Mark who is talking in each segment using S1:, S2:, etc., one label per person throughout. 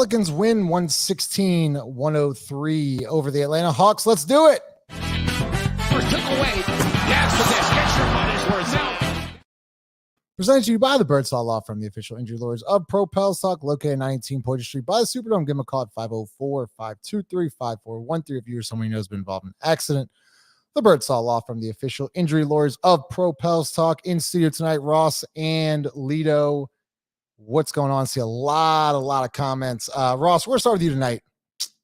S1: Pelicans win 116-103 over the Atlanta Hawks. Let's do it.
S2: First took away. That's the best. Get your money's worth out.
S1: Presented to you by the Birdsall Lawfirm, the official injury lawyers of Pro Pels Talk, located at 19 Poydras Street by the Superdome. Give them a call at 504-523-5413 if you or someone you know has been involved in an accident. The Birdsall Lawfirm, the official injury lawyers of Pro Pels Talk. In studio tonight, Ross and Lido. What's going on? See a lot of comments. Ross, we're going to start with you tonight.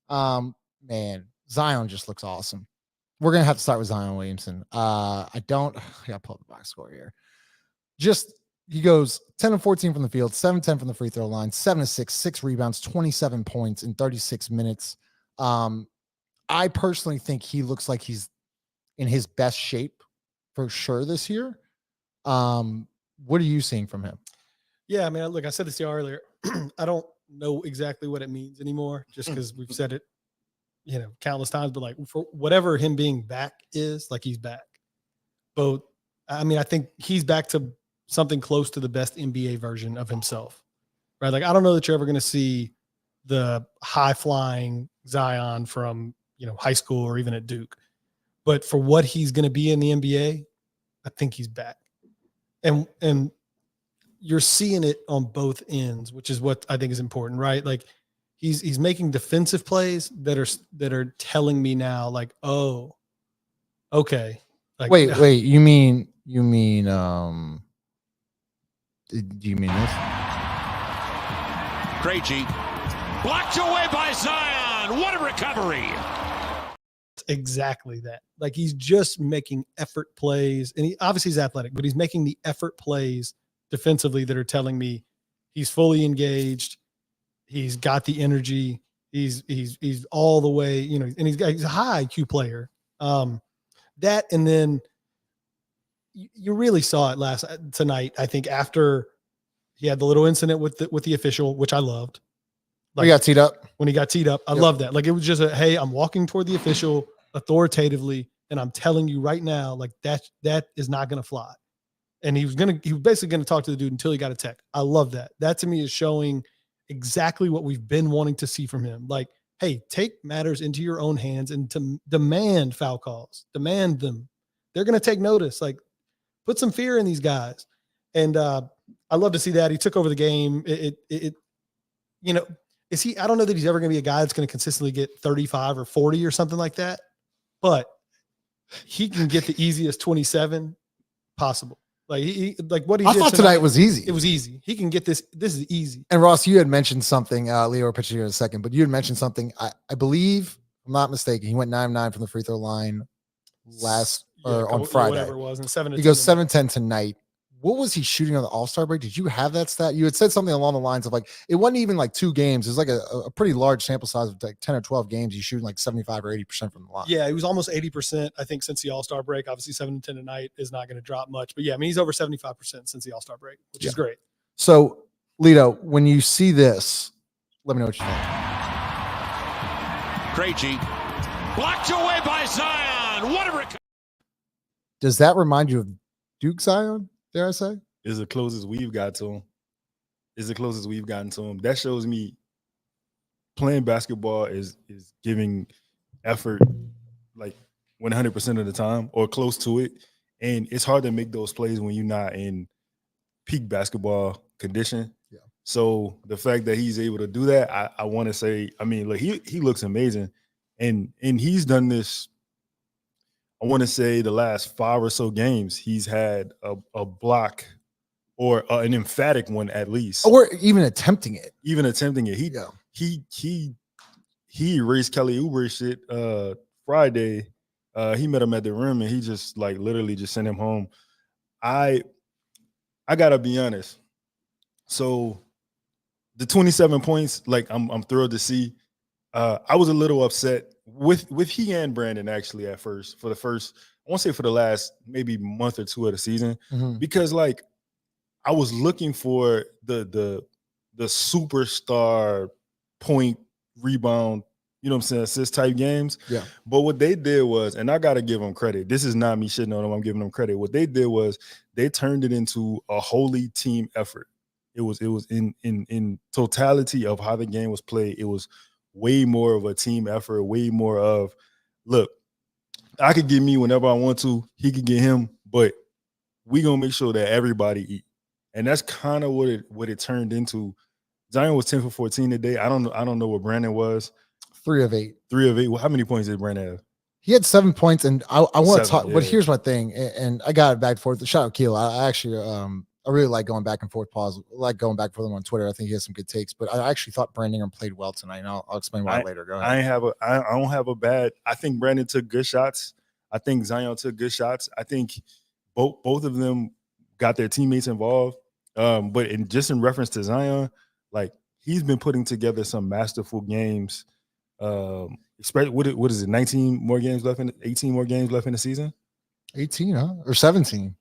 S1: Man, Zion just looks awesome. We're going to have to start with Zion Williamson. I got to pull up the box score here. He goes 10 and 14 from the field, 7-10 from the free throw line, 7-6, 6 rebounds, 27 points in 36 minutes. I personally think he looks like he's in his best shape for sure this year. What are you seeing from him?
S3: Yeah, I mean, look, I said this to you earlier. I don't know exactly what it means anymore, just because we've said it, countless times. But like, for whatever him being back is, like, he's back. But I mean, I think he's back to something close to the best NBA version of himself, right? Like, I don't know that you're ever going to see the high flying Zion from high school or even at Duke, but for what he's going to be in the NBA, I think he's back. And you're seeing it on both ends, which is what I think is important, right? Like, he's making defensive plays that are telling me now, like, oh, okay. Like,
S1: wait, you mean do you mean this?
S2: Krejci blocked away by Zion. What a recovery.
S3: Exactly that. Like, he's just making effort plays, and he's athletic, but he's making the effort plays defensively that are telling me he's fully engaged. He's got the energy. He's all the way, and he's a high IQ player. That, and then you really saw it tonight. I think after he had the little incident with the official, which I loved.
S1: Like, when
S3: he got teed up, I love that. Like, it was just hey, I'm walking toward the official authoritatively, and I'm telling you right now, like, that is not going to fly. And he was basically going to talk to the dude until he got a tech. I love that. That to me is showing exactly what we've been wanting to see from him. Like, hey, take matters into your own hands and to demand foul calls, demand them. They're going to take notice. Like, put some fear in these guys. And I love to see that. He took over the game. I don't know that he's ever going to be a guy that's going to consistently get 35 or 40 or something like that, but he can get the easiest 27 possible. Like, what he did
S1: thought tonight was easy.
S3: It was easy. He can get this. This is easy.
S1: And Ross, you had mentioned something, Leo will pitch you in a second, but you had mentioned something. I believe, if I'm not mistaken, he went 9-9 from the free throw line on Friday.
S3: Whatever it was, and 7-10.
S1: He goes 7-10 tonight. What was he shooting on the All-Star break? Did you have that stat? You had said something along the lines of, like, it wasn't even like 2 games. It was like a pretty large sample size of like 10 or 12 games. He's shooting like 75 or 80% from the line.
S3: Yeah, he was almost 80%, I think, since the All-Star break. Obviously, 7-10 tonight is not going to drop much. But yeah, I mean, he's over 75% since the All-Star break, which is great.
S1: So, Lido, when you see this, let me know what you think.
S2: Krejci blocked away by Zion. What a recovery.
S1: Does that remind you of Duke Zion? Dare I say?
S4: Is the closest we've got to him. That shows me playing basketball is giving effort like 100% of the time or close to it. And it's hard to make those plays when you're not in peak basketball condition.
S1: Yeah.
S4: So the fact that he's able to do that, I want to say, I mean, look, he looks amazing. And he's done this, I want to say, the last 5 or so games, he's had a block or an emphatic one at least.
S1: Or even attempting it.
S4: He erased Kelly Oubre shit Friday. He met him at the rim and he just like literally just sent him home. I gotta be honest. So the 27 points, like I'm thrilled to see. I was a little upset with he and Brandon actually at first for the last maybe month or 2 of the season, because like I was looking for the superstar point rebound, you know what I'm saying, assist type games.
S1: Yeah.
S4: But what they did was, and I got to give them credit. This is not me shitting on them. I'm giving them credit. What they did was they turned it into a holy team effort. It was in totality of how the game was played. It was way more of a team effort, way more of, look, I could get me whenever I want to. He could get him, but we gonna make sure that everybody eat. And that's kind of what it turned into. Zion was 10 for 14 today. I don't know what Brandon was.
S1: 3 of 8.
S4: 3 of 8. Well, how many points did Brandon have?
S1: He had 7 points, and I want to talk.
S4: Yeah.
S1: But here's my thing, and I got it back and forth. Shout out Keel. I actually I really like going back and forth. Like going back for them on Twitter. I think he has some good takes. But I actually thought Brandon Ingram played well tonight, and I'll explain why later. Go ahead.
S4: I don't have a bad. I think Brandon took good shots. I think Zion took good shots. I think both of them got their teammates involved. But in reference to Zion, like, he's been putting together some masterful games. What is it? 18 more games left in the season.
S1: 18, huh? Or 17?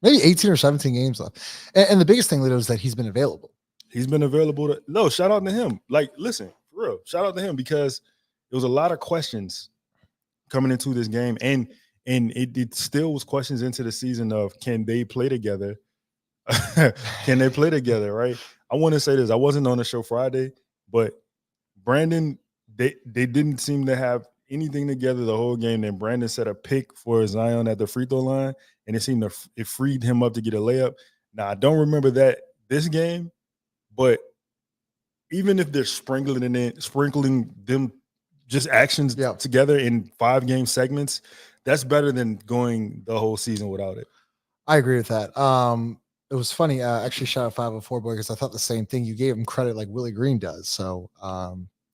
S1: Maybe 18 or 17 games left. And the biggest thing, Lito, is that he's been available.
S4: He's been available. Shout out to him. Like, listen, for real, shout out to him, because there was a lot of questions coming into this game, and it still was questions into the season of, can they play together? Can they play together, right? I want to say this. I wasn't on the show Friday, but Brandon, they didn't seem to have anything together the whole game. Then Brandon set a pick for Zion at the free throw line, and it freed him up to get a layup. Now, I don't remember this game, but even if they're sprinkling them just actions together in 5-game segments, that's better than going the whole season without it.
S1: I agree with that. It was funny. Actually, shout out 504 boy, because I thought the same thing. You gave him credit like Willie Green does. So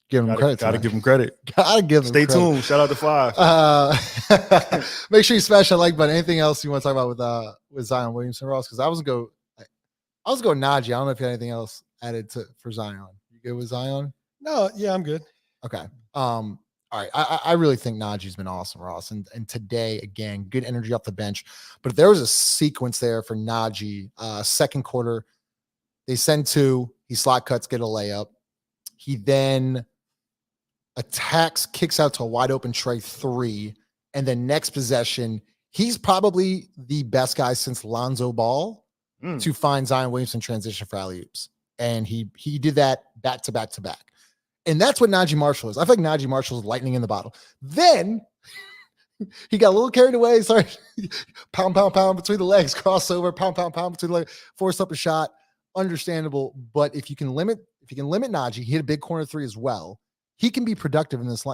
S1: give him credit.
S4: Gotta give him credit.
S1: Gotta give him
S4: Stay
S1: credit.
S4: tuned. Shout out to 5.
S1: Make sure you smash that like button. Anything else you want to talk about with Zion Williamson, Ross? Because I was going Naji. I don't know if you had anything else added for Zion. You good with Zion?
S3: No, yeah, I'm good.
S1: Okay. All right. I really think Naji's been awesome, Ross. And today, again, good energy off the bench. But there was a sequence there for Naji. Second quarter, they send 2. He slot cuts, get a layup. He then attacks, kicks out to a wide open Trey 3. And then next possession, he's probably the best guy since Lonzo Ball to find Zion Williamson transition for alley-oops. And he did that back to back to back. And that's what Naji Marshall is. I feel like Naji Marshall is lightning in the bottle. Then he got a little carried away. Sorry. Pound between the legs, crossover, pound between the legs, force up a shot. Understandable. But if you can limit Naji, he hit a big corner 3 as well. He can be productive in this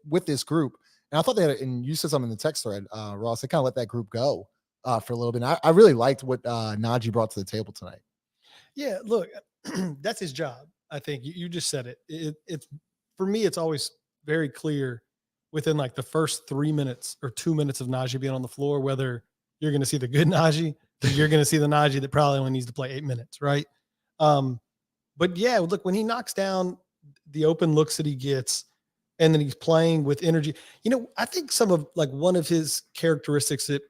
S1: with this group. And I thought and you said something in the text thread, Ross, they kind of let that group go for a little bit. And I really liked what Naji brought to the table tonight.
S3: Yeah, look, that's his job. I think you just said it. It's for me, it's always very clear within like the first 3 minutes or 2 minutes of Naji being on the floor, whether you're going to see the good Naji or you're going to see the Naji that probably only needs to play 8 minutes. Right. But yeah, look, when he knocks down the open looks that he gets, and then he's playing with energy, I think one of his characteristics that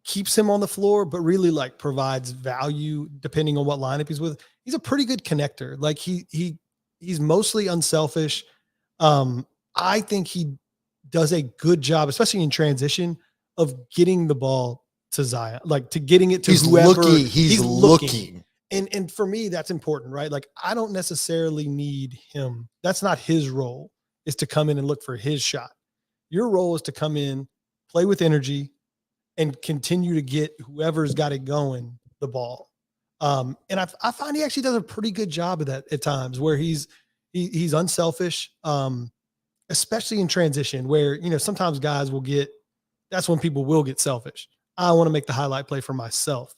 S3: keeps him on the floor, but really like provides value depending on what lineup he's with. He's a pretty good connector. Like he's mostly unselfish. I think he does a good job, especially in transition, of getting the ball to Zion, like to getting it to whoever.
S1: He's looking.
S3: And for me, that's important, right? Like I don't necessarily need him. That's not his role, is to come in and look for his shot. Your role is to come in, play with energy, and continue to get whoever's got it going the ball. And I find he actually does a pretty good job of that at times, where he's unselfish, especially in transition, where, sometimes guys that's when people will get selfish. I want to make the highlight play for myself.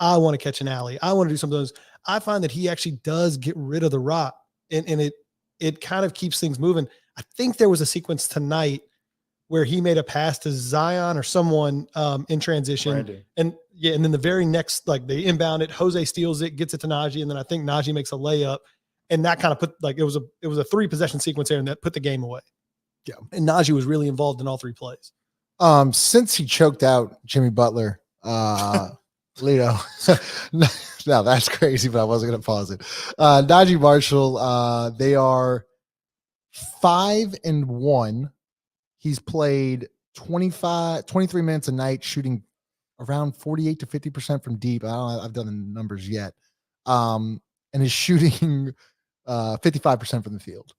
S3: I want to catch an alley. I want to do some of those. I find that he actually does get rid of the rock, and it kind of keeps things moving. I think there was a sequence tonight where he made a pass to Zion or someone in transition. Brandon. And then the very next, like they inbound it, Jose steals it, gets it to Naji, and then I think Naji makes a layup, and that kind of put, like, it was a 3-possession sequence there, and that put the game away. Yeah. And Naji was really involved in all 3 plays.
S1: Since he choked out Jimmy Butler, Lito, no, that's crazy, but I wasn't going to pause it. Naji Marshall, they are 5-1. He's played 23 minutes a night, shooting around 48 to 50% from deep. I've done the numbers yet. And is shooting 55% from the field.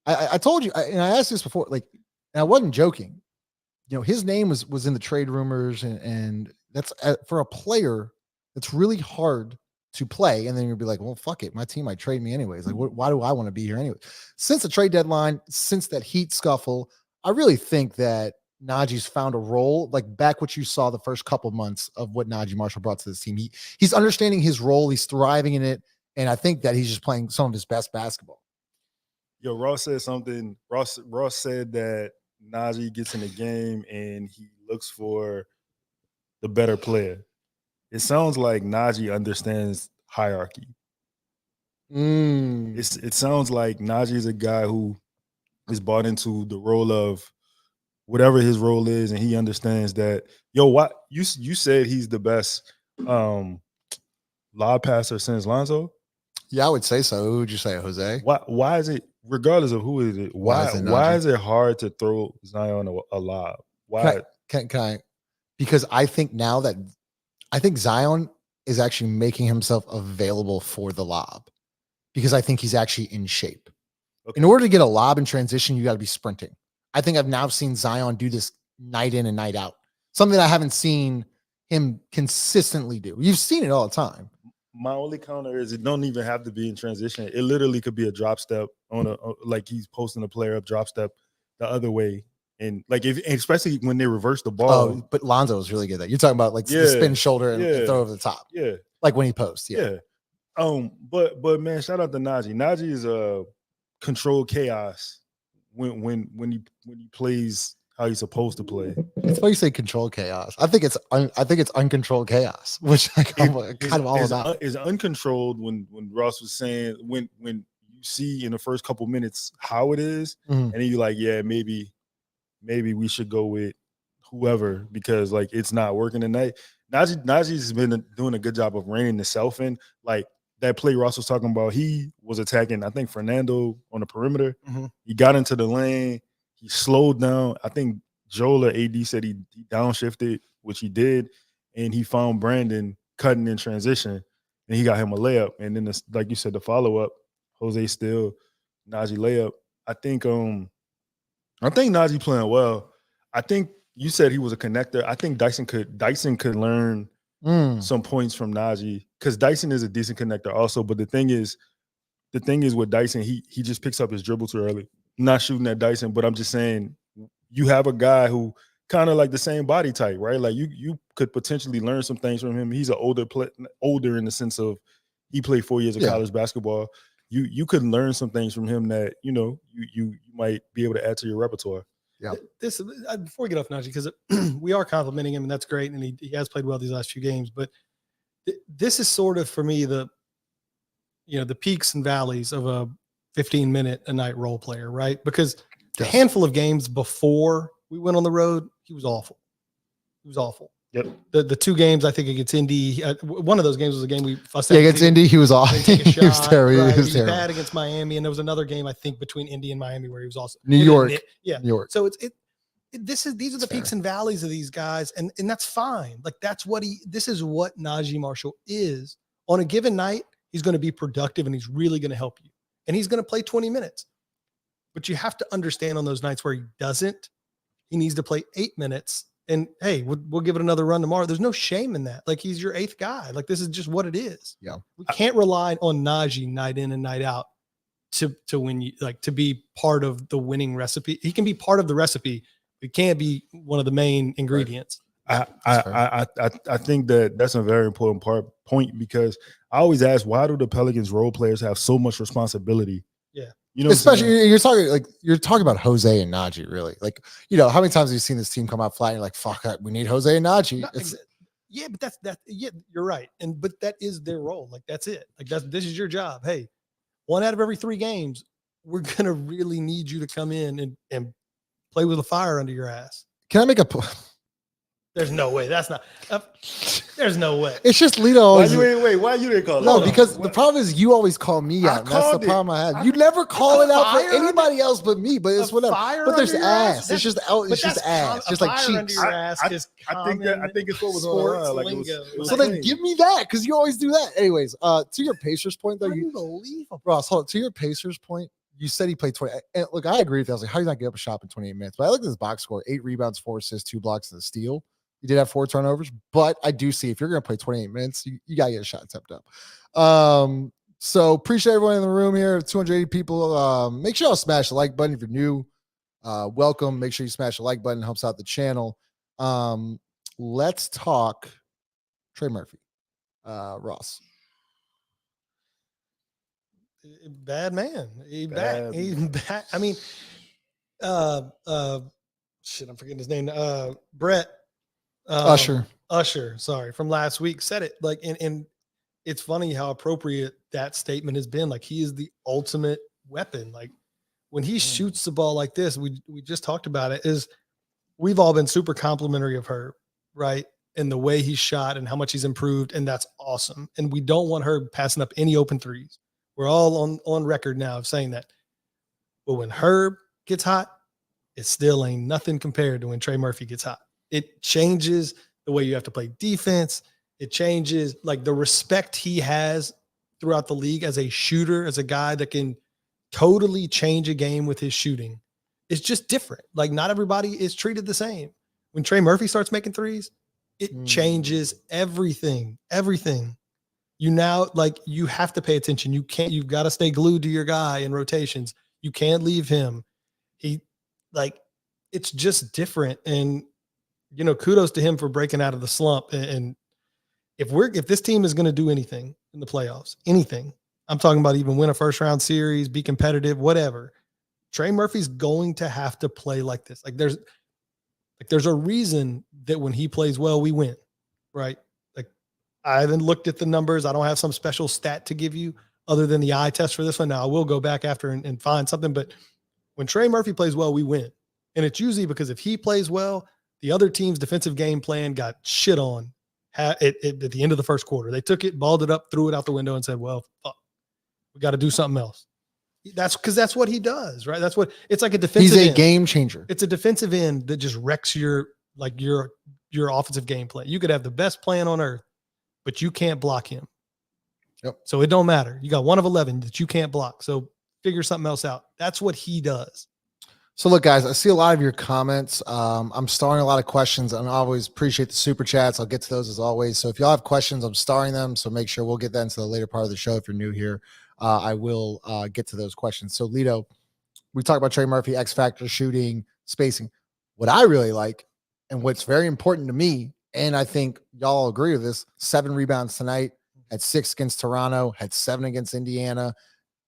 S1: I told you, and I asked this before, like, and I wasn't joking. You know, his name was in the trade rumors, and that's for a player that's really hard to play. And then you'll be like, well, fuck it, my team might trade me anyways. Like, why do I want to be here anyway? Since the trade deadline, since that Heat scuffle, I really think that Naji's found a role, like back what you saw the first couple months of what Naji Marshall brought to this team. He's understanding his role, he's thriving in it, and I think that he's just playing some of his best basketball.
S4: Yo, Ross said something. Ross said that Naji gets in the game and he looks for the better player. It sounds like Naji understands hierarchy. It sounds like Naji is a guy who is bought into the role of whatever his role is, and he understands that. Yo, what you said he's the best lob passer since Lonzo?
S1: Yeah, I would say so. Who would you say, Jose?
S4: Why is it, regardless of who is it, why is it hard to throw Zion a lob? Why?
S1: Can I? Because I think Zion is actually making himself available for the lob, because I think he's actually in shape. Okay. In order to get a lob in transition, you got to be sprinting. I think I've now seen Zion do this night in and night out, something that I haven't seen him consistently do. You've seen it all the time.
S4: My only counter is it don't even have to be in transition. It literally could be a drop step like he's posting a player up drop step the other way. And like, especially when they reverse the ball.
S1: Oh, but Lonzo was really good at that. You're talking about like the spin shoulder and throw over the top.
S4: Yeah.
S1: Like when he posts. Yeah.
S4: But man, shout out to Naji. Naji is a controlled chaos when he plays how he's supposed to play.
S1: It's why you say controlled chaos. I think it's uncontrolled chaos, which I'm kind of all about.
S4: Is uncontrolled when Ross was saying when you see in the first couple minutes how it is, and then you're like, yeah, maybe we should go with whoever because like it's not working tonight. Naji's been doing a good job of reining himself in. Like that play Ross was talking about, he was attacking, I think, Fernando on the perimeter. He got into the lane. He slowed down. I think Joel or AD said he downshifted, which he did, and he found Brandon cutting in transition, and he got him a layup. And then, like you said, the follow-up, Jose Steele, Naji layup. I think Naji playing well. I think you said he was a connector. I think Dyson could learn some points from Naji because Dyson is a decent connector also. But the thing is with Dyson, he just picks up his dribble too early. I'm not shooting at Dyson, but I'm just saying you have a guy who kind of like the same body type, right? Like you could potentially learn some things from him. He's an older in the sense of he played 4 years of college basketball. You could learn some things from him that you might be able to add to your repertoire.
S3: Yeah. This before we get off Naji, because we are complimenting him and that's great, and he has played well these last few games. But this is sort of for me the peaks and valleys of a 15-minute a night role player, right? Because the handful of games before we went on the road, he was awful. He was awful.
S4: Yep.
S3: The two games, I think against Indy, one of those games was a game we fussed
S1: at. Yeah, against Indy, he was awful. He was terrible.
S3: Right?
S1: He was terrible.
S3: Bad against Miami, and there was another game I think between Indy and Miami where he was also
S1: New York.
S3: Yeah,
S1: New York.
S3: So these are the peaks and valleys of these guys, and that's fine. Like this is what Naji Marshall is. On a given night, he's going to be productive and he's really going to help you. And he's going to play 20 minutes. But you have to understand on those nights where he doesn't, he needs to play 8 minutes. And hey, we'll give it another run tomorrow. There's no shame in that. Like he's your 8th guy. Like this is just what it is.
S1: Yeah.
S3: We can't rely on Naji night in and night out to win, to be part of the winning recipe. He can be part of the recipe. It can't be one of the main ingredients.
S4: I think that's a very important point because I always ask, why do the Pelicans role players have so much responsibility?
S3: Yeah.
S1: Especially you're talking about Jose and Naji, really. Like, how many times have you seen this team come out flat and you're like, fuck, we need Jose and Naji.
S3: Yeah, but you're right. But that is their role. Like that's it. Like this is your job. Hey, 1 out of every 3 games, we're gonna really need you to come in and play with a fire under your ass.
S1: Can I make a
S3: There's no way. That's not. There's no way.
S1: It's just Lito
S4: Why
S1: always.
S4: you ain't wait? Why you didn't call it?
S1: No,
S4: out?
S1: because
S4: Why-
S1: the problem is you always call me
S4: I
S1: out. And that's the
S4: called it.
S1: problem I have. You never call
S3: A
S1: it out
S3: fire
S1: for anybody else but me. But it's
S3: A
S1: whatever.
S3: fire
S1: But there's
S3: under your ass?
S1: ass. It's just out. It's just ass. Just like
S3: under
S1: cheeks.
S3: your ass is
S4: I think it's what was on the
S3: sports
S4: line. Like it
S3: lingo.
S4: was
S1: So then give me that because you always do that. Anyways, to your Pacers point though,
S3: Unbelievable.
S1: Ross, hold on. To your Pacers point, you said he played 20. And look, I agree with that. I was like, how do you not get up a shot in 28 minutes? But I looked at his box score: 8 rebounds, 4 assists, 2 blocks, and a steal. He did have 4 turnovers, but I do see if you're going to play 28 minutes, you got to get a shot stepped up. So appreciate everyone in the room here. 280 people. Make sure y'all smash the like button if you're new. Welcome. Make sure you smash the like button. Helps out the channel. Let's talk Trey Murphy. Ross.
S3: Bad man. He's
S4: Bad.
S3: back. He's back. I mean, shit, I'm forgetting his name. Brett.
S1: Usher.
S3: Sorry, from last week said it like, and it's funny how appropriate that statement has been. Like he is the ultimate weapon. Like when he shoots the ball like this, we just talked about it. Is we've all been super complimentary of Herb, right? And the way he shot and how much he's improved, and that's awesome. And we don't want Herb passing up any open threes. We're all on record now of saying that. But when Herb gets hot, it still ain't nothing compared to when Trey Murphy gets hot. It changes the way you have to play defense. It changes like the respect he has throughout the league as a shooter, as a guy that can totally change a game with his shooting. It's just different. Like not everybody is treated the same. When Trey Murphy starts making threes, it changes everything. Everything. You now like you have to pay attention. You've got to stay glued to your guy in rotations. You can't leave him. It's just different. And kudos to him for breaking out of the slump. And if this team is going to do anything in the playoffs, anything, I'm talking about even win a first round series, be competitive, whatever, Trey Murphy's going to have to play like this. Like there's a reason that when he plays well, we win, right? Like I haven't looked at the numbers. I don't have some special stat to give you other than the eye test for this one. Now I will go back after and find something, but when Trey Murphy plays well, we win. And it's usually because if he plays well, the other team's defensive game plan got shit on at the end of the first quarter. They took it, balled it up, threw it out the window and said, well, fuck, we got to do something else. That's what he does, right? It's like a defensive
S1: He's a
S3: end.
S1: game changer.
S3: It's a defensive end that just wrecks your offensive game plan. You could have the best plan on earth, but you can't block him.
S1: Yep.
S3: So it don't matter. You got 1 of 11 that you can't block. So figure something else out. That's what he does.
S1: So look, guys, I see a lot of your comments. I'm starring a lot of questions, and I always appreciate the super chats. I'll get to those as always. So if y'all have questions, I'm starring them. So make sure we'll get that into the later part of the show. If you're new here, I will get to those questions. So Lito, we talked about Trey Murphy, X factor, shooting, spacing. What I really like, and what's very important to me, and I think y'all agree with this, 7 rebounds tonight, had 6 against Toronto, had 7 against Indiana,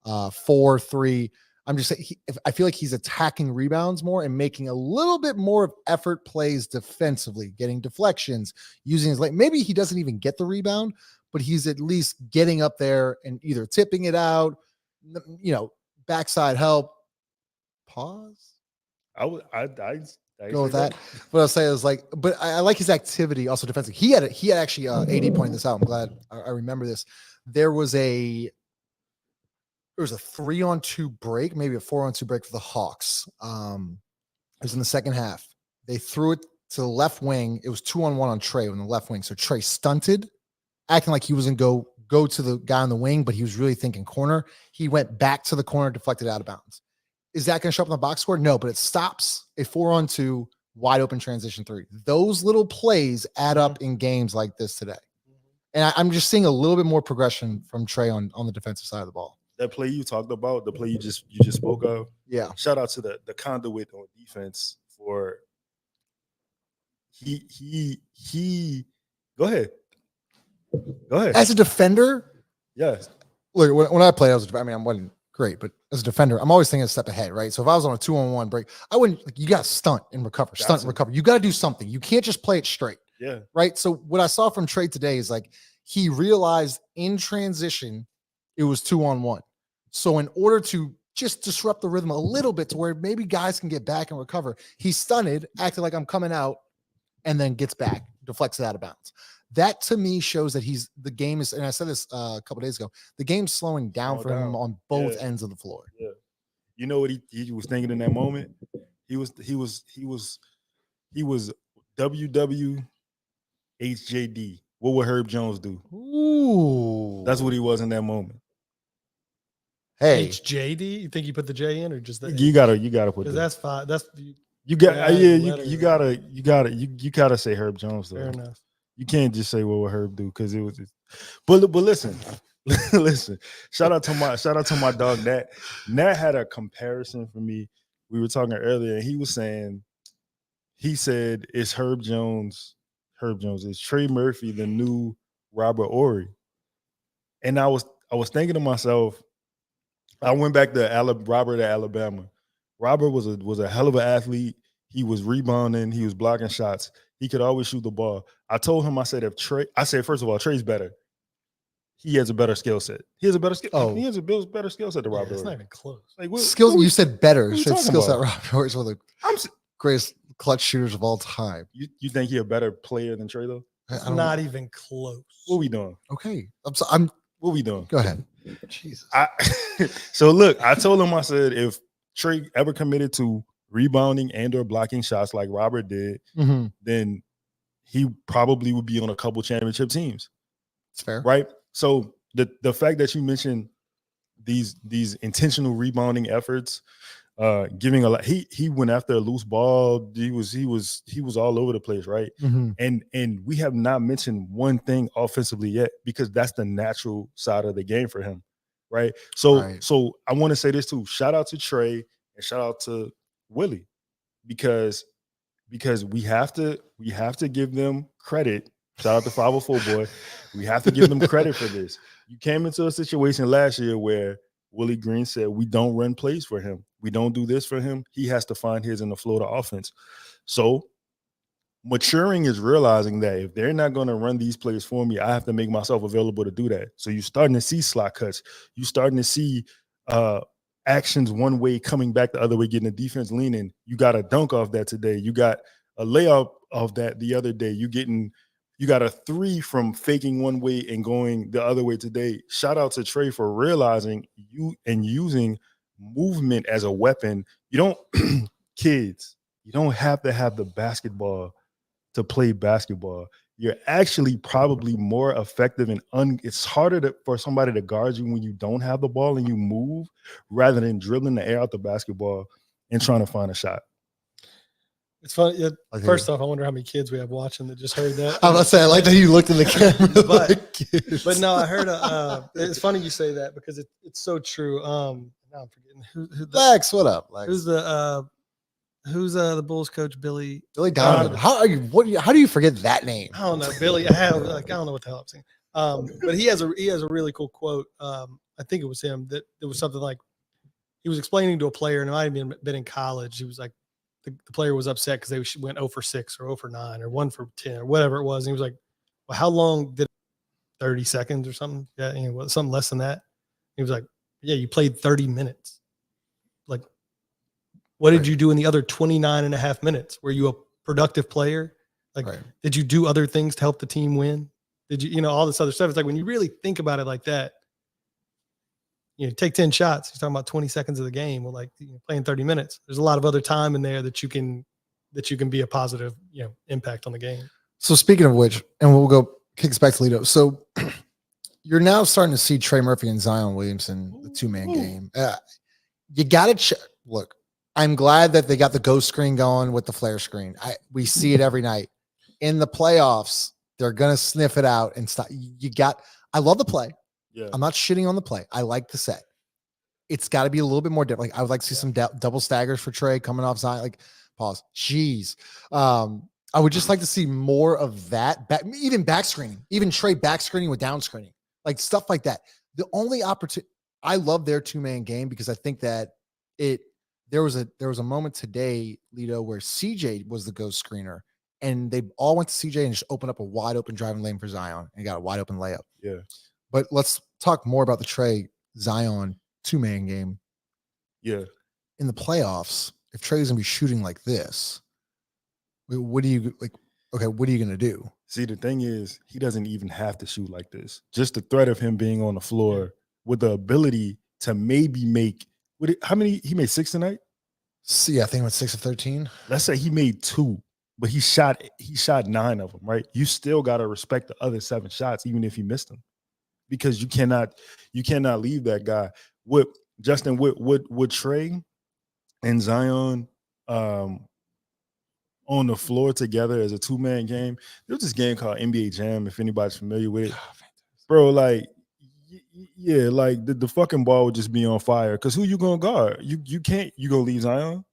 S1: 4, 3. I'm just saying, I feel like he's attacking rebounds more and making a little bit more of effort plays defensively, getting deflections, using his maybe he doesn't even get the rebound, but he's at least getting up there and either tipping it out, backside help. Pause.
S4: I
S1: Go with that. What I'll say is but I like his activity also defensively. He had actually AD pointed this out. I'm glad I remember this. There was a 3-on-2 break, maybe a 4-on-2 break for the Hawks. It was in the second half. They threw it to the left wing. It was 2-on-1 on Trey on the left wing. So Trey stunted, acting like he was going to go to the guy on the wing, but he was really thinking corner. He went back to the corner, deflected out of bounds. Is that going to show up in the box score? No, but it stops a 4-on-2 wide open transition 3. Those little plays add up in games like this today. And I'm just seeing a little bit more progression from Trey on the defensive side of the ball.
S4: That play you talked about, the play you just spoke of.
S1: Yeah.
S4: Shout out to the conduit on defense for he go ahead.
S1: As a defender,
S4: yes.
S1: Look, when I played, I wasn't great, but as a defender, I'm always thinking a step ahead, right? So if I was on a 2-on-1 break, I wouldn't you got to stunt and recover, stunt and recover. You got to do something. You can't just play it straight.
S4: Yeah.
S1: Right. So what I saw from Trey today is he realized in transition it was 2-on-1. So in order to just disrupt the rhythm a little bit to where maybe guys can get back and recover, he stunted, acted like I'm coming out, and then gets back, deflects it out of bounds. That to me shows that the game is, and I said this a couple days ago, the game's slowing down for him on both ends of the floor.
S4: Yeah. You know what he was thinking in that moment? He was WWHJD. What would Herb Jones do?
S1: Ooh.
S4: That's what he was in that moment.
S1: Hey.
S3: HJD? You think you put the J in or just the
S4: You gotta put
S3: because
S4: that.
S3: that's fine. That's
S4: You got
S3: you
S4: you gotta say Herb Jones though.
S3: fair enough.
S4: You can't just say what would Herb do because it was. But listen, listen. Shout out to my dog Nat. Nat had a comparison for me. We were talking earlier, and he said it's Herb Jones. Herb Jones is Trey Murphy, the new Robert Ory. And I was thinking to myself, I went back to Robert at Alabama. Robert was a hell of an athlete. He was rebounding. He was blocking shots. He could always shoot the ball. I told him, I said, first of all, Trey's better. He has a better skill set. He has a better skill.
S1: Oh.
S4: He has a better skill set than Robert.
S3: It's
S4: Ory.
S3: not even close.
S4: Like
S1: Skills. You said better.
S4: what
S1: You
S4: you
S1: said
S4: talking
S1: skill set.
S4: about?
S1: Robert Ory is one of the greatest clutch shooters of all time.
S4: You think he a better player than Trey though?
S3: It's not even close.
S4: What we doing?
S1: Okay.
S4: What we doing?
S1: Go ahead. Jesus.
S4: So look, I told him, I said, if Trey ever committed to rebounding and or blocking shots like Robert did, then he probably would be on a couple championship teams.
S1: It's fair.
S4: Right? So the fact that you mentioned these intentional rebounding efforts, giving a lot, he went after a loose ball. He was all over the place, right? And we have not mentioned one thing offensively yet, because that's the natural side of the game for him, right? So I want to say this too. Shout out to Trey and shout out to Willie, because we have to give them credit. Shout out to 504 boy. We have to give them credit for this. You came into a situation last year where Willie Green said, we don't run plays for him. We don't do this for him. He has to find his in the Florida offense. So maturing is realizing that if they're not going to run these plays for me, I have to make myself available to do that. So you're starting to see slot cuts. You're starting to see actions one way coming back the other way, getting the defense leaning. You got a dunk off that today. You got a layup of that the other day. You got a three from faking one way and going the other way today. Shout out to Trey for realizing you and using movement as a weapon. You don't, kids, you don't have to have the basketball to play basketball. You're actually probably more effective and it's harder for somebody to guard you when you don't have the ball and you move, rather than dribbling the air out the basketball and trying to find a shot.
S3: It's funny. First off, I wonder how many kids we have watching that just heard that.
S1: I was about to say, I like that you looked in the camera.
S3: but no, I heard it's funny you say that because it's so true. Now I'm forgetting who
S1: Lex, what up, Lex?
S3: Who's the Bulls coach? Billy
S1: Donovan. How do you forget that name?
S3: I don't know. Billy. I don't know what the hell I'm saying. But he has a really cool quote. I think it was him that it was something like he was explaining to a player, and it might have been in college. He was like, the player was upset because they went 0 for 6 or 0 for 9 or 1 for 10 or whatever it was. And he was like, well, how long did 30 seconds or something? Yeah, something less than that. He was like, yeah, you played 30 minutes. Like, what did you do in the other 29 and a half minutes? Were you a productive player? Like, did you do other things to help the team win? Did you, all this other stuff? It's like, when you really think about it like that, take 10 shots. You're talking about 20 seconds of the game. Well, like playing 30 minutes, there's a lot of other time in there that you can be a positive, impact on the game.
S1: So speaking of which, and we'll go kicks back to Lido. So you're now starting to see Trey Murphy and Zion Williamson, the 2-man game. You got to look. I'm glad that they got the ghost screen going with the flare screen. We see it every night. In the playoffs, they're gonna sniff it out and stop. I love the play. Yeah. I'm not shitting on the play. I like the set. It's got to be a little bit more different. Like I would like to see some double staggers for Trey coming off Zion. Like pause. Jeez. I would just like to see more of that. Even back screening, even Trey back screening with down screening, like stuff like that. The only opportunity, I love their 2-man game because I think that there was a moment today, Lido, where CJ was the ghost screener and they all went to CJ and just opened up a wide open driving lane for Zion and got a wide open layup.
S4: Yeah.
S1: But let's talk more about the Trey Zion 2-man game.
S4: Yeah.
S1: In the playoffs, if Trey's gonna be shooting like this, what do you like? Okay, what are you gonna do?
S4: See, the thing is, he doesn't even have to shoot like this. Just the threat of him being on the floor with the ability to maybe make how many he made 6 tonight?
S1: See, I think it went 6 of 13.
S4: Let's say he made 2, but he shot 9 of them, right? You still gotta respect the other 7 shots, even if he missed them. Because you cannot leave that guy. With Justin, with Trey and Zion on the floor together as a 2-man game. There's this game called NBA Jam, if anybody's familiar with it. Bro, like, yeah, like the fucking ball would just be on fire. Because who you gonna guard? You can't. You gonna leave Zion?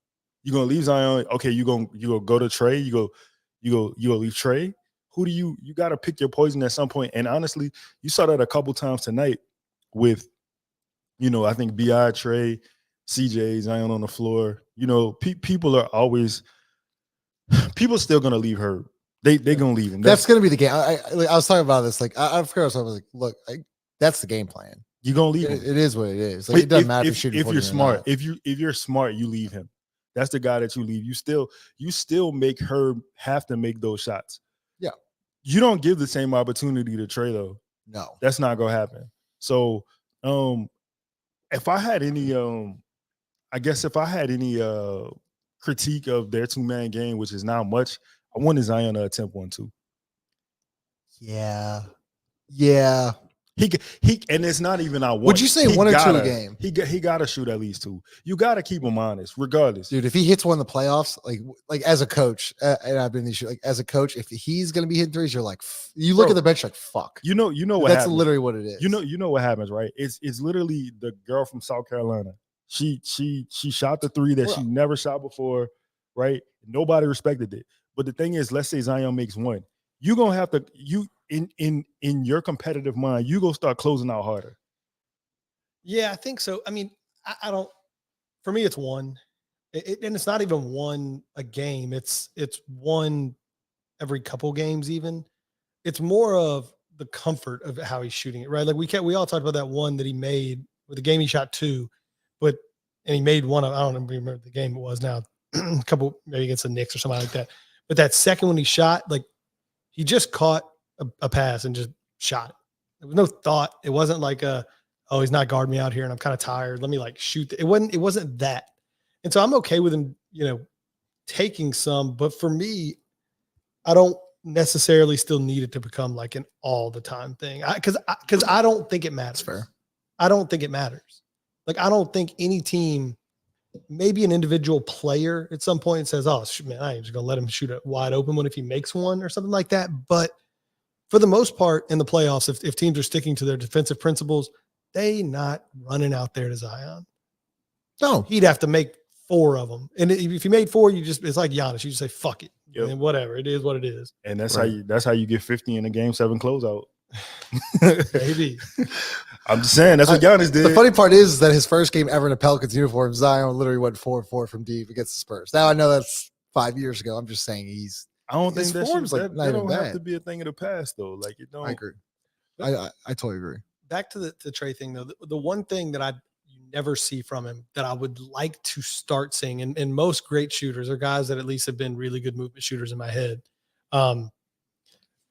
S4: You gonna leave Zion? Okay, you gonna go to Trey? You go leave Trey? Who do you got to pick your poison at some point? And honestly, you saw that a couple times tonight with, I think B.I., Trey, CJ, Zion on the floor. People are always. People still gonna leave Herb. They gonna leave him.
S1: That's gonna be the game. I was talking about this. Like I forgot. I was like, look, that's the game plan.
S4: You're gonna leave him.
S1: It is what it is. Like, it doesn't matter if
S4: you're smart. If you're smart, you leave him. That's the guy that you leave. You still make Herb have to make those shots.
S1: Yeah.
S4: You don't give the same opportunity to Trey though.
S1: No,
S4: that's not gonna happen. So, if I had any, critique of their 2-man game, which is not much, I wanted Zion to attempt 1 too.
S1: Yeah.
S4: He and it's not even I want.
S1: Would you say 1 or 2 a game?
S4: He got to shoot at least 2. You got to keep him honest, regardless.
S1: Dude, if he hits one in the playoffs, like as a coach, and I've been in these like as a coach, if he's gonna be hitting threes, you're like, you look at the bench like, fuck.
S4: You know what?
S1: That's
S4: happens.
S1: literally what it is.
S4: You know what happens, right? It's literally the girl from South Carolina. She shot the 3 that she never shot before, right? Nobody respected it. But the thing is, let's say Zion makes 1. You're gonna have to in your competitive mind, you gonna start closing out harder.
S3: Yeah, I think so. I mean, I don't. For me, it's 1, and it's not even 1 a game. It's 1 every couple games. Even it's more of the comfort of how he's shooting it, right? Like we all talked about that 1 that he made with the game he shot 2. And he made 1 of, I don't remember the game it was now, a couple, maybe against the Knicks or something like that. But that second one he shot, like he just caught a pass and just shot it. There was no thought. It wasn't like he's not guarding me out here and I'm kind of tired. Let me like shoot. It wasn't that. And so I'm okay with him, taking some, but for me, I don't necessarily still need it to become like an all the time thing. Cause I don't think it matters.
S1: That's fair.
S3: I don't think it matters. Like, I don't think any team, maybe an individual player at some point says, oh, man, I ain't just going to let him shoot a wide open one if he makes 1 or something like that. But for the most part in the playoffs, if teams are sticking to their defensive principles, they not running out there to Zion.
S1: No.
S3: He'd have to make 4 of them. And if you made 4, it's like Giannis. You just say, fuck it. Yep. And whatever. It is what it is.
S4: And that's how you get 50 in a Game 7 closeout.
S3: Maybe.
S4: I'm just saying that's what Giannis did.
S1: The funny part is that his first game ever in a Pelicans uniform, Zion literally went 4-4 from deep against the Spurs. Now I know that's 5 years ago. I'm just saying
S4: I don't think that
S1: form's like not
S4: don't
S1: even
S4: have to be a thing of the past though. Like it don't.
S1: I agree. I totally agree.
S3: Back to the Trey thing though. The one thing that you never see from him that I would like to start seeing, and most great shooters are guys that at least have been really good movement shooters in my head.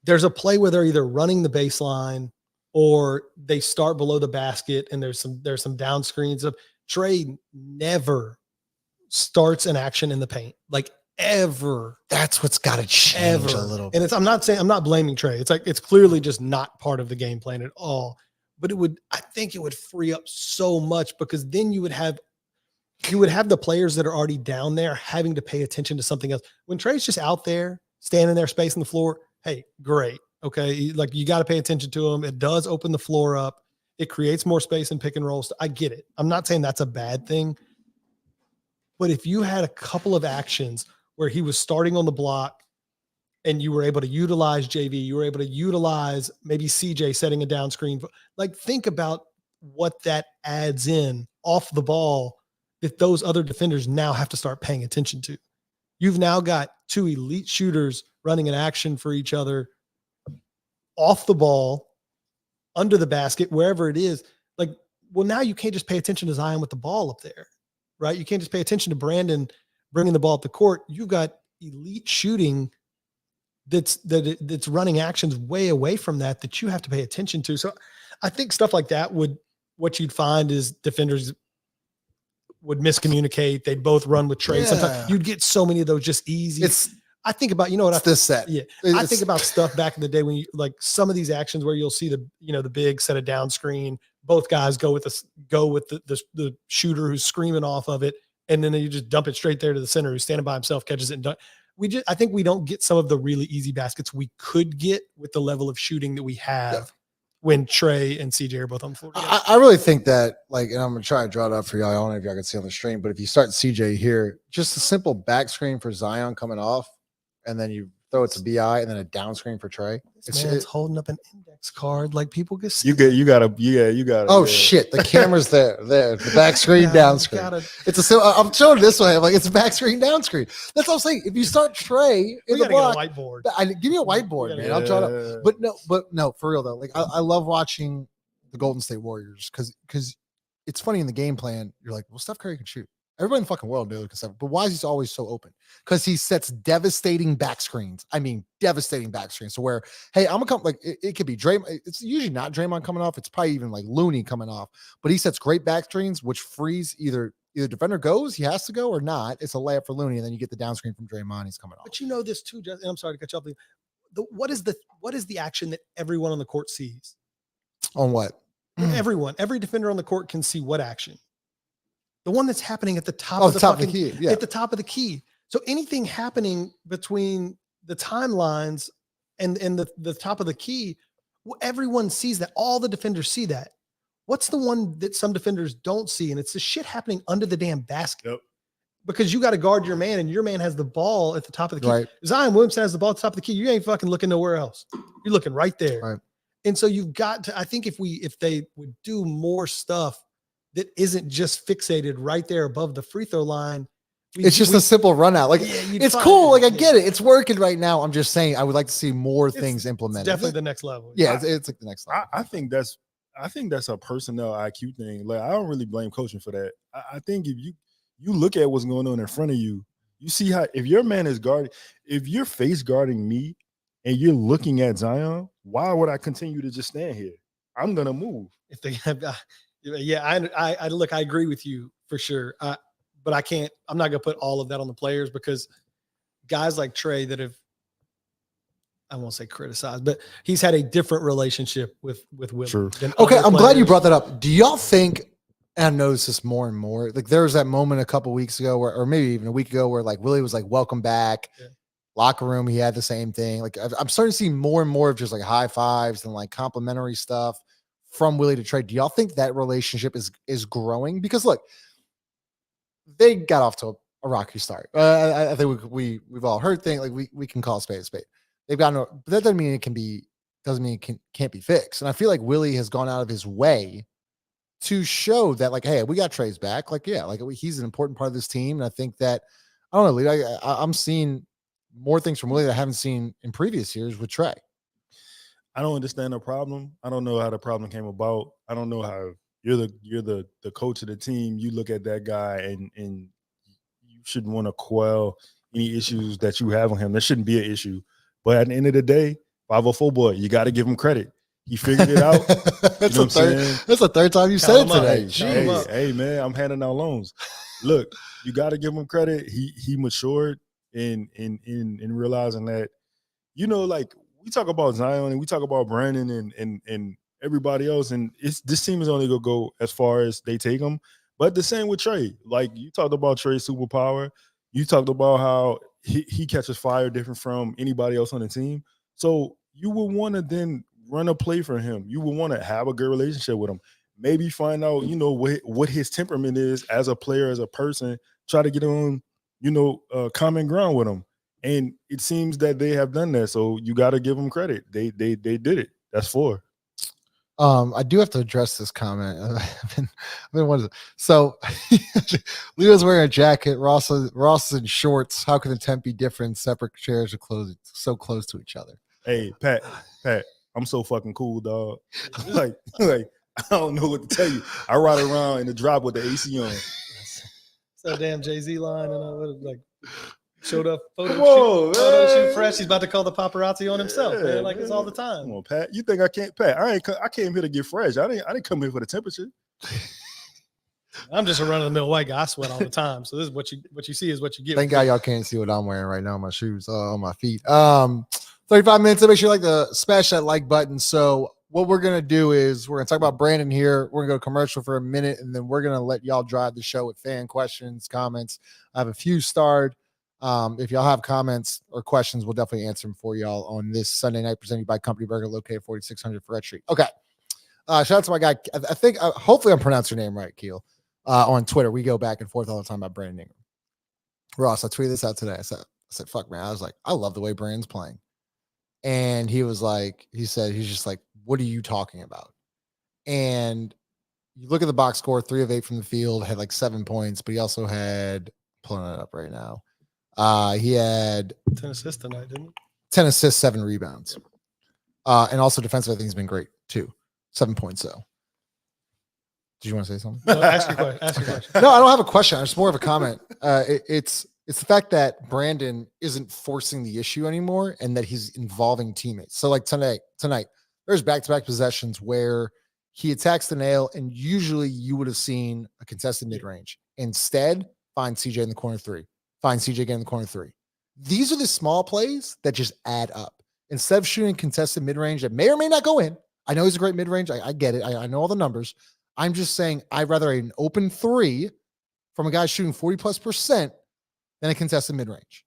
S3: There's a play where they're either running the baseline or they start below the basket and there's some down screens. Trey never starts an action in the paint, like ever.
S1: That's what's got to change a little bit.
S3: And I'm not blaming Trey. It's like, it's clearly just not part of the game plan at all, but I think it would free up so much because then you would have the players that are already down there having to pay attention to something else. When Trey's just out there standing there, spacing the floor, hey, great. Okay. Like you got to pay attention to him. It does open the floor up. It creates more space in pick and rolls. I get it. I'm not saying that's a bad thing, but if you had a couple of actions where he was starting on the block and you were able to utilize JV, you were able to utilize maybe CJ setting a down screen, like think about what that adds in off the ball that those other defenders now have to start paying attention to. You've now got 2 elite shooters running an action for each other off the ball, under the basket, wherever it is. Like, well, now you can't just pay attention to Zion with the ball up there, right? You can't just pay attention to Brandon bringing the ball up the court. You got elite shooting that's running actions way away from that you have to pay attention to. So I think stuff like that what you'd find is defenders would miscommunicate. They'd both run with Trey.
S1: Yeah.
S3: Sometimes you'd get so many of those just easy. I think about,
S1: this set.
S3: Yeah. I think about stuff back in the day when you like some of these actions where you'll see the big set of down screen, both guys go with the shooter who's screaming off of it. And then you just dump it straight there to the center who's standing by himself, catches it. And I think we don't get some of the really easy baskets we could get with the level of shooting that we have when Trey and CJ are both on the floor together.
S1: I really think that, like, and I'm going to try to draw it up for y'all. I don't know if y'all can see on the stream, but if you start CJ here, just a simple back screen for Zion coming off, and then you throw it to BI, and then a down screen for Trey.
S3: It's holding up an index card. Like, people can see.
S4: You gotta.
S1: Oh, shit. The camera's there. The back screen, down screen. I'm showing this way. I'm like, it's a back screen, down screen. That's what I'm saying. If you start Trey in the block,
S3: get a whiteboard.
S1: Give me a whiteboard, man. I'll draw it up. But no, for real though. Like, I love watching the Golden State Warriors because it's funny in the game plan. You're like, well, Steph Curry can shoot. Everybody in the fucking world knows, but why is he always so open? Because he sets devastating back screens. I mean, devastating back screens. So where, hey, I'm gonna come, like, it could be Draymond. It's usually not Draymond coming off. It's probably even like Looney coming off. But he sets great back screens, which frees either defender goes, he has to go, or not. It's a layup for Looney, and then you get the down screen from Draymond. He's coming off.
S3: But you know this too, Justin. I'm sorry to cut you off. What is the action that everyone on the court sees?
S1: On what?
S3: Every defender on the court can see what action. The one that's happening at the top of the key. Yeah. At the top of the key. So anything happening between the timelines and the top of the key, everyone sees that. All the defenders see that. What's the one that some defenders don't see? And it's the shit happening under the damn basket.
S4: Yep.
S3: Because you got to guard your man, and your man has the ball at the top of the key.
S1: Right.
S3: Zion Williamson has the ball at the top of the key. You ain't fucking looking nowhere else. You're looking right there.
S1: Right.
S3: And so you've got to, I think if they would do more stuff that isn't just fixated right there above the free throw line.
S1: It's just a simple run out. Like, it's cool. Like, I get it. It's working right now. I'm just saying I would like to see more things implemented.
S3: Definitely the next level.
S1: Yeah, it's like the next level.
S4: I think that's a personnel IQ thing. Like, I don't really blame coaching for that. I think if you look at what's going on in front of you, you see how, if your man is guarding, if you're face guarding me and you're looking at Zion, why would I continue to just stand here? I'm gonna move.
S3: If they have, I look, I agree with you for sure. But I'm not gonna put all of that on the players, because guys like Trey that have, I won't say criticized, but he's had a different relationship with Willie.
S4: Sure.
S1: Okay, I'm glad you brought that up. Do y'all think, and I've noticed this more and more, like there was that moment a couple weeks ago where, or maybe even a week ago, where like Willie was like, welcome back. Yeah. Locker room, he had the same thing. Like, I'm starting to see more and more of just like high fives and like complimentary stuff from Willie to Trey. Do y'all think that relationship is growing? Because look, they got off to a rocky start. I think we've all heard things, like we can call a spade a spade. They've gotten, but that doesn't mean it can't be fixed. And I feel like Willie has gone out of his way to show that, like, hey, we got Trey's back. Like, yeah, like he's an important part of this team. And I think that, I don't know, Lee, I'm seeing more things from Willie that I haven't seen in previous years with Trey.
S4: I don't understand the problem. I don't know how the problem came about. I don't know how you're the coach of the team. You look at that guy and you shouldn't want to quell any issues that you have on him. There shouldn't be an issue. But at the end of the day, 504 boy, you got to give him credit. He figured it out.
S1: That's the third time you said it today.
S4: Hey, man, I'm handing out loans. Look, you got to give him credit. He matured in realizing that, like, we talk about Zion and we talk about Brandon and everybody else, and this team is only gonna go as far as they take them. But the same with Trey. Like, you talked about Trey's superpower. You talked about how he catches fire different from anybody else on the team. So you would want to then run a play for him. You would want to have a good relationship with him. Maybe find out, what his temperament is as a player, as a person. Try to get on, common ground with him. And it seems that they have done that. So you got to give them credit. They did it. That's 4.
S1: I do have to address this comment. I've been wondering. So Leo's wearing a jacket. Ross is in shorts. How can the temp be different? Separate chairs are so close to each other.
S4: Hey, Pat, I'm so fucking cool, dog. like I don't know what to tell you. I ride around in the drop with the AC on.
S3: So damn Jay-Z line and all that, like. Showed up photo
S4: Whoa,
S3: shoot
S4: man.
S3: fresh. He's about to call the paparazzi on himself,
S4: Yeah,
S3: man. Like it's all the time.
S4: Come on, Pat. You think I can't, Pat? I came here to get fresh. I didn't come here for the temperature.
S3: I'm just a run-of-the-mill white guy. I sweat all the time. So this is what you see is what you get.
S1: Thank God y'all can't see what I'm wearing right now on my shoes, on my feet. 35 minutes. So make sure you like the smash that like button. So what we're gonna do is we're gonna talk about Brandon here. We're gonna go commercial for a minute, and then we're gonna let y'all drive the show with fan questions, comments. I have a few starred. If y'all have comments or questions, we'll definitely answer them for y'all on this Sunday night presented by Company Burger located 4600 Birdsall Street. Okay. Shout out to my guy. I think hopefully I'm pronouncing your name right, Keel. On Twitter, we go back and forth all the time about Brandon Ingram. Ross, I tweeted this out today. I said, fuck, man. I was like, I love the way Brandon's playing. And he was like, he's just like, what are you talking about? And you look at the box score, 3 of 8 from the field, had like 7 points, but he also had, pulling it up right now. He had
S3: 10 assists tonight, didn't he?
S1: 10 assists, 7 rebounds. And also defensive, I think he's been great too. 7 points though. Did you want to say something?
S3: No, ask your question.
S1: No, I don't have a question. It's more of a comment. It's the fact that Brandon isn't forcing the issue anymore and that he's involving teammates. So like tonight, there's back-to-back possessions where he attacks the nail and usually you would have seen a contested mid-range. Instead, find CJ in the corner 3. Find CJ again in the corner 3. These are the small plays that just add up. Instead of shooting contested mid-range that may or may not go in, I know he's a great mid-range. I get it. I know all the numbers. I'm just saying I'd rather an open 3 from a guy shooting 40+% than a contested mid-range.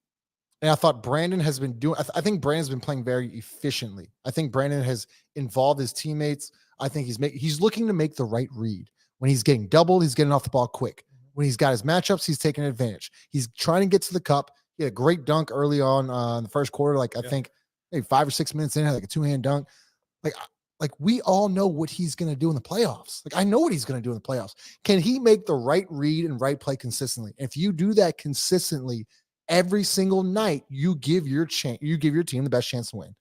S1: And I thought Brandon has been doing, I think Brandon's been playing very efficiently. I think Brandon has involved his teammates. I think he's looking to make the right read. When he's getting doubled, he's getting off the ball quick. When he's got his matchups, he's taking advantage. He's trying to get to the cup. He had a great dunk early on in the first quarter. I think maybe 5 or 6 minutes in, had like a 2-hand dunk. Like we all know what he's going to do in the playoffs. Like I know what he's going to do in the playoffs. Can he make the right read and right play consistently? If you do that consistently every single night, you give your team the best chance to win.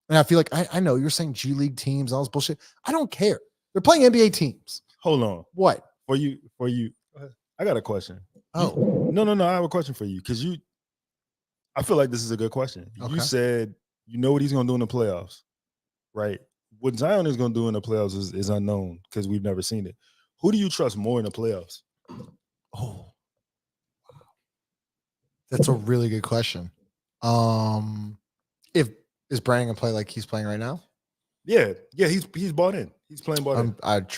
S1: And I feel like I know you're saying G League teams, all this bullshit. I don't care. They're playing NBA teams.
S4: Hold on.
S1: What?
S4: For you. I got a question.
S1: Oh.
S4: No. I have a question for you because I feel like this is a good question.
S1: Okay.
S4: You said you know what he's going to do in the playoffs, right? What Zion is going to do in the playoffs is unknown because we've never seen it. Who do you trust more in the playoffs?
S1: Oh, that's a really good question. Is Brandon gonna play like he's playing right now?
S4: Yeah, he's bought in. He's playing bought in.
S1: I'd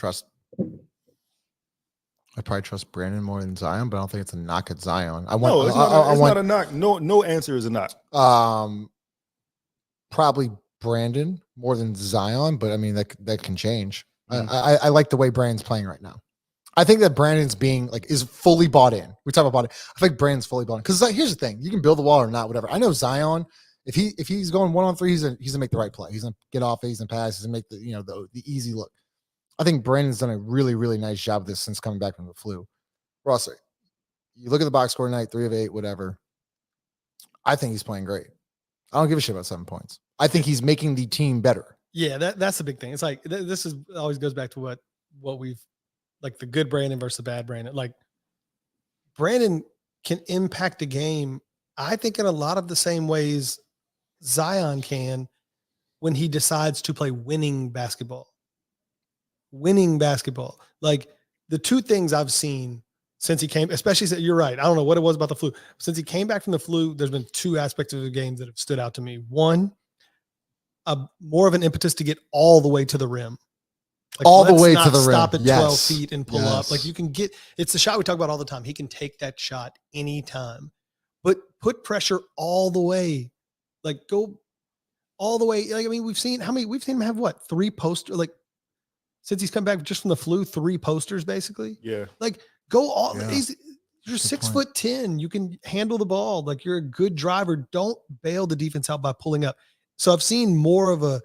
S1: probably trust Brandon more than Zion, but I don't think it's a knock at Zion.
S4: It's not a knock. No answer is a knock.
S1: Probably Brandon more than Zion, but I mean that can change. I like the way Brandon's playing right now. I think that Brandon's is fully bought in. We talk about it. I think Brandon's fully bought in because here's the thing: you can build the wall or not, whatever. I know Zion. If he's going 1-on-3, he's gonna make the right play. He's gonna get off. He's gonna pass. He's gonna make the easy look. I think Brandon's done a really, really nice job of this since coming back from the flu. Ross, you look at the box score tonight, 3 of 8, whatever. I think he's playing great. I don't give a shit about 7 points. I think he's making the team better.
S3: Yeah, that's the big thing. It's like this is always goes back to what we've like the good Brandon versus the bad Brandon. Like Brandon can impact a game, I think, in a lot of the same ways Zion can when he decides to play winning basketball. Like the two things I've seen since he came, especially you're right. I don't know what it was about the flu. Since he came back from the flu, there's been 2 aspects of the game that have stood out to me. One, more of an impetus to get all the way to the rim. Like,
S1: all the way to the rim.
S3: Stop at
S1: Yes.
S3: 12 feet and pull up.
S1: Yes.
S3: Like you can get, it's the shot we talk about all the time. He can take that shot anytime, but put pressure all the way. Like go all the way. Like, I mean, we've seen him have what? 3 posters, like since he's come back just from the flu, 3 posters basically.
S4: Yeah.
S3: Like go all,
S1: Yeah.
S3: you're 6'10". You can handle the ball. Like you're a good driver. Don't bail the defense out by pulling up. So I've seen more of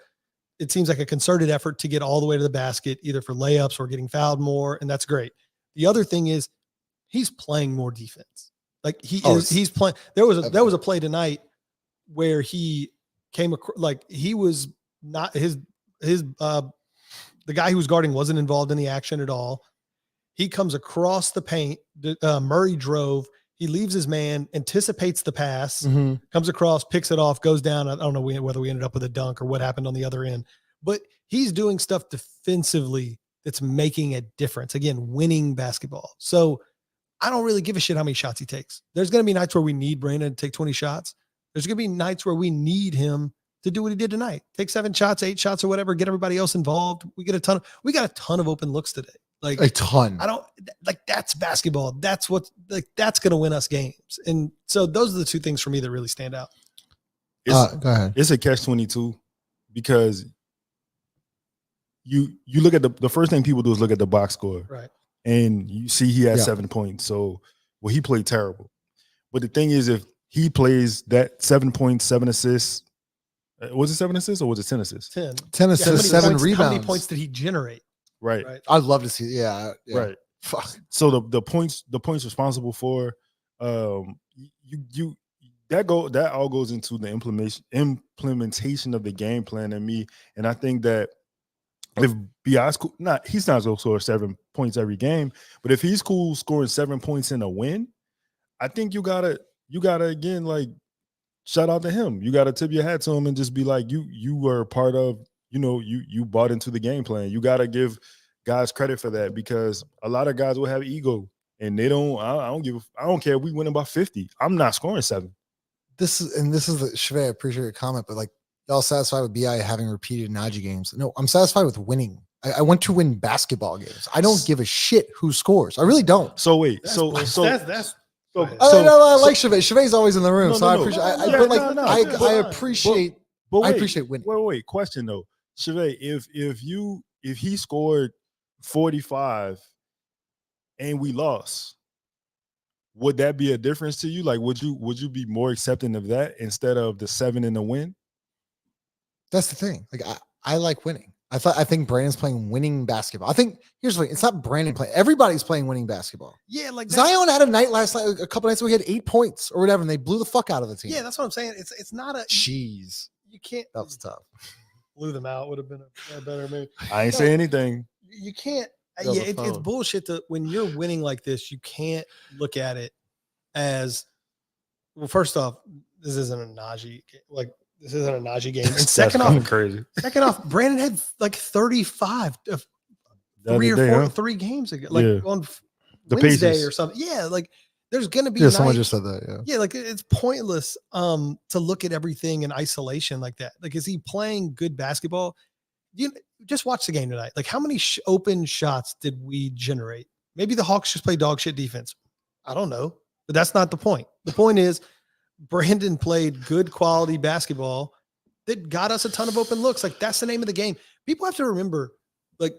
S3: it seems like a concerted effort to get all the way to the basket, either for layups or getting fouled more. And that's great. The other thing is he's playing more defense. Like he's playing. There was a play tonight where he came across, like he was not the guy who was guarding wasn't involved in the action at all. He comes across the paint. Murray drove. He leaves his man, anticipates the pass,
S1: Mm-hmm.
S3: comes across, picks it off, goes down. I don't know whether we ended up with a dunk or what happened on the other end, but he's doing stuff defensively that's making a difference. Again, winning basketball. So I don't really give a shit how many shots he takes. There's going to be nights where we need Brandon to take 20 shots. There's going to be nights where we need him to do what he did tonight. Take 7 shots, 8 shots or whatever, get everybody else involved. We got a ton of open looks today. Like
S1: A ton.
S3: that's basketball. That's that's going to win us games. And so those are the two things for me that really stand out.
S1: Go ahead.
S4: It's a catch-22 because you look at the first thing people do is look at the box score.
S3: Right.
S4: And you see he had 7 points. So, he played terrible. But the thing is, if he plays that 7 points, 7 assists, was it 7 assists or was it 10 assists?
S1: 10 assists, 7 rebounds.
S3: How many points did he generate?
S4: Right.
S1: I'd love to see. Yeah.
S4: Right.
S1: Fuck.
S4: So the points responsible for that all goes into the implementation of the game plan and I think that if B.I.'s cool, he's not going to score 7 points every game, but if he's cool scoring 7 points in a win, I think you gotta again, like, shout out to him. You gotta tip your hat to him and just be like, you were part of, you bought into the game plan. You gotta give guys credit for that because a lot of guys will have ego and they don't. I don't care if we winning by 50. I'm not scoring 7.
S1: This is the Chevy. I appreciate your comment, but like, y'all satisfied with BI having repeated Naji games? No, I'm satisfied with winning. I want to win basketball games. I don't give a shit who scores. I really don't.
S4: So wait,
S3: That's
S4: so
S1: I like Chevy. Chevy's always in the room, so I appreciate. I appreciate.
S4: But
S1: I appreciate winning.
S4: Wait. Question though, Chevy, if he scored 45 and we lost, would that be a difference to you? Like, would you be more accepting of that instead of the 7 in the win?
S1: That's the thing. Like, I like winning. I think Brandon's playing winning basketball. I think here's the thing. It's not Brandon playing. Everybody's playing winning basketball.
S3: Yeah, like
S1: Zion had a night last night, a couple nights where he had 8 points or whatever, and they blew the fuck out of the team.
S3: Yeah, that's what I'm saying. It's not a
S1: jeez.
S3: You can't.
S1: That was tough.
S3: Blew them out would have been a better move.
S4: I ain't say anything.
S3: You can't.
S1: Go
S3: Yeah,
S1: the
S3: it's
S1: phone.
S3: bullshit. When you're winning like this, you can't look at it as well. First off, this isn't a Naji this isn't a Naji game. And second off,
S4: crazy.
S3: Brandon had like 35 of
S4: The
S3: 3 or
S4: other day,
S3: 4
S4: huh?
S3: 3 games ago, like
S4: Yeah.
S3: on
S4: The
S3: Wednesday
S4: Pacers.
S3: or something. Yeah, like there's gonna be
S1: Yeah, someone
S3: nights-
S1: just said that. Yeah.
S3: Yeah, like it's pointless to look at everything in isolation like that. Like, is he playing good basketball? You just watch the game tonight. Like, how many open shots did we generate? Maybe the Hawks just play dog shit defense. I don't know, but that's not the point. The point is Brandon played good quality basketball that got us a ton of open looks. Like, that's the name of the game. People have to remember, like,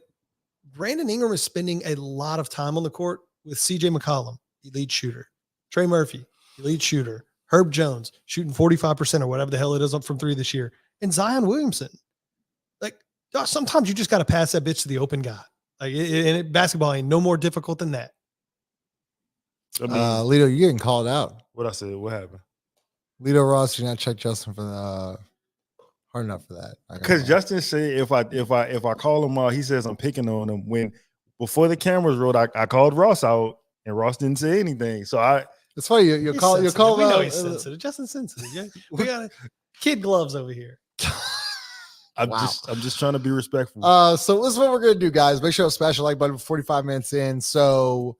S3: Brandon Ingram is spending a lot of time on the court with CJ McCollum, elite shooter, Trey Murphy, elite shooter, Herb Jones shooting 45% or whatever the hell it is up from 3 this year, and Zion Williamson. Like, sometimes you just got to pass that bitch to the open guy. Like, basketball ain't no more difficult than that.
S4: I mean,
S1: Lito, you're getting called out.
S4: what I said, what happened?
S1: Lito Ross, you're not check Justin for the hard enough for that.
S4: Because Justin said if I call him out, he says I'm picking on him. When before the cameras rolled, I called Ross out and Ross didn't say anything. So
S1: it's funny you
S3: He's
S1: call
S3: sensitive. We know
S1: out.
S3: he's sensitive. Justin's sensitive. Yeah, we got kid gloves over here.
S4: I'm
S1: Wow.
S4: just trying to be respectful.
S1: So this is what we're gonna do, guys. Make sure to smash the like button for 45 minutes in. So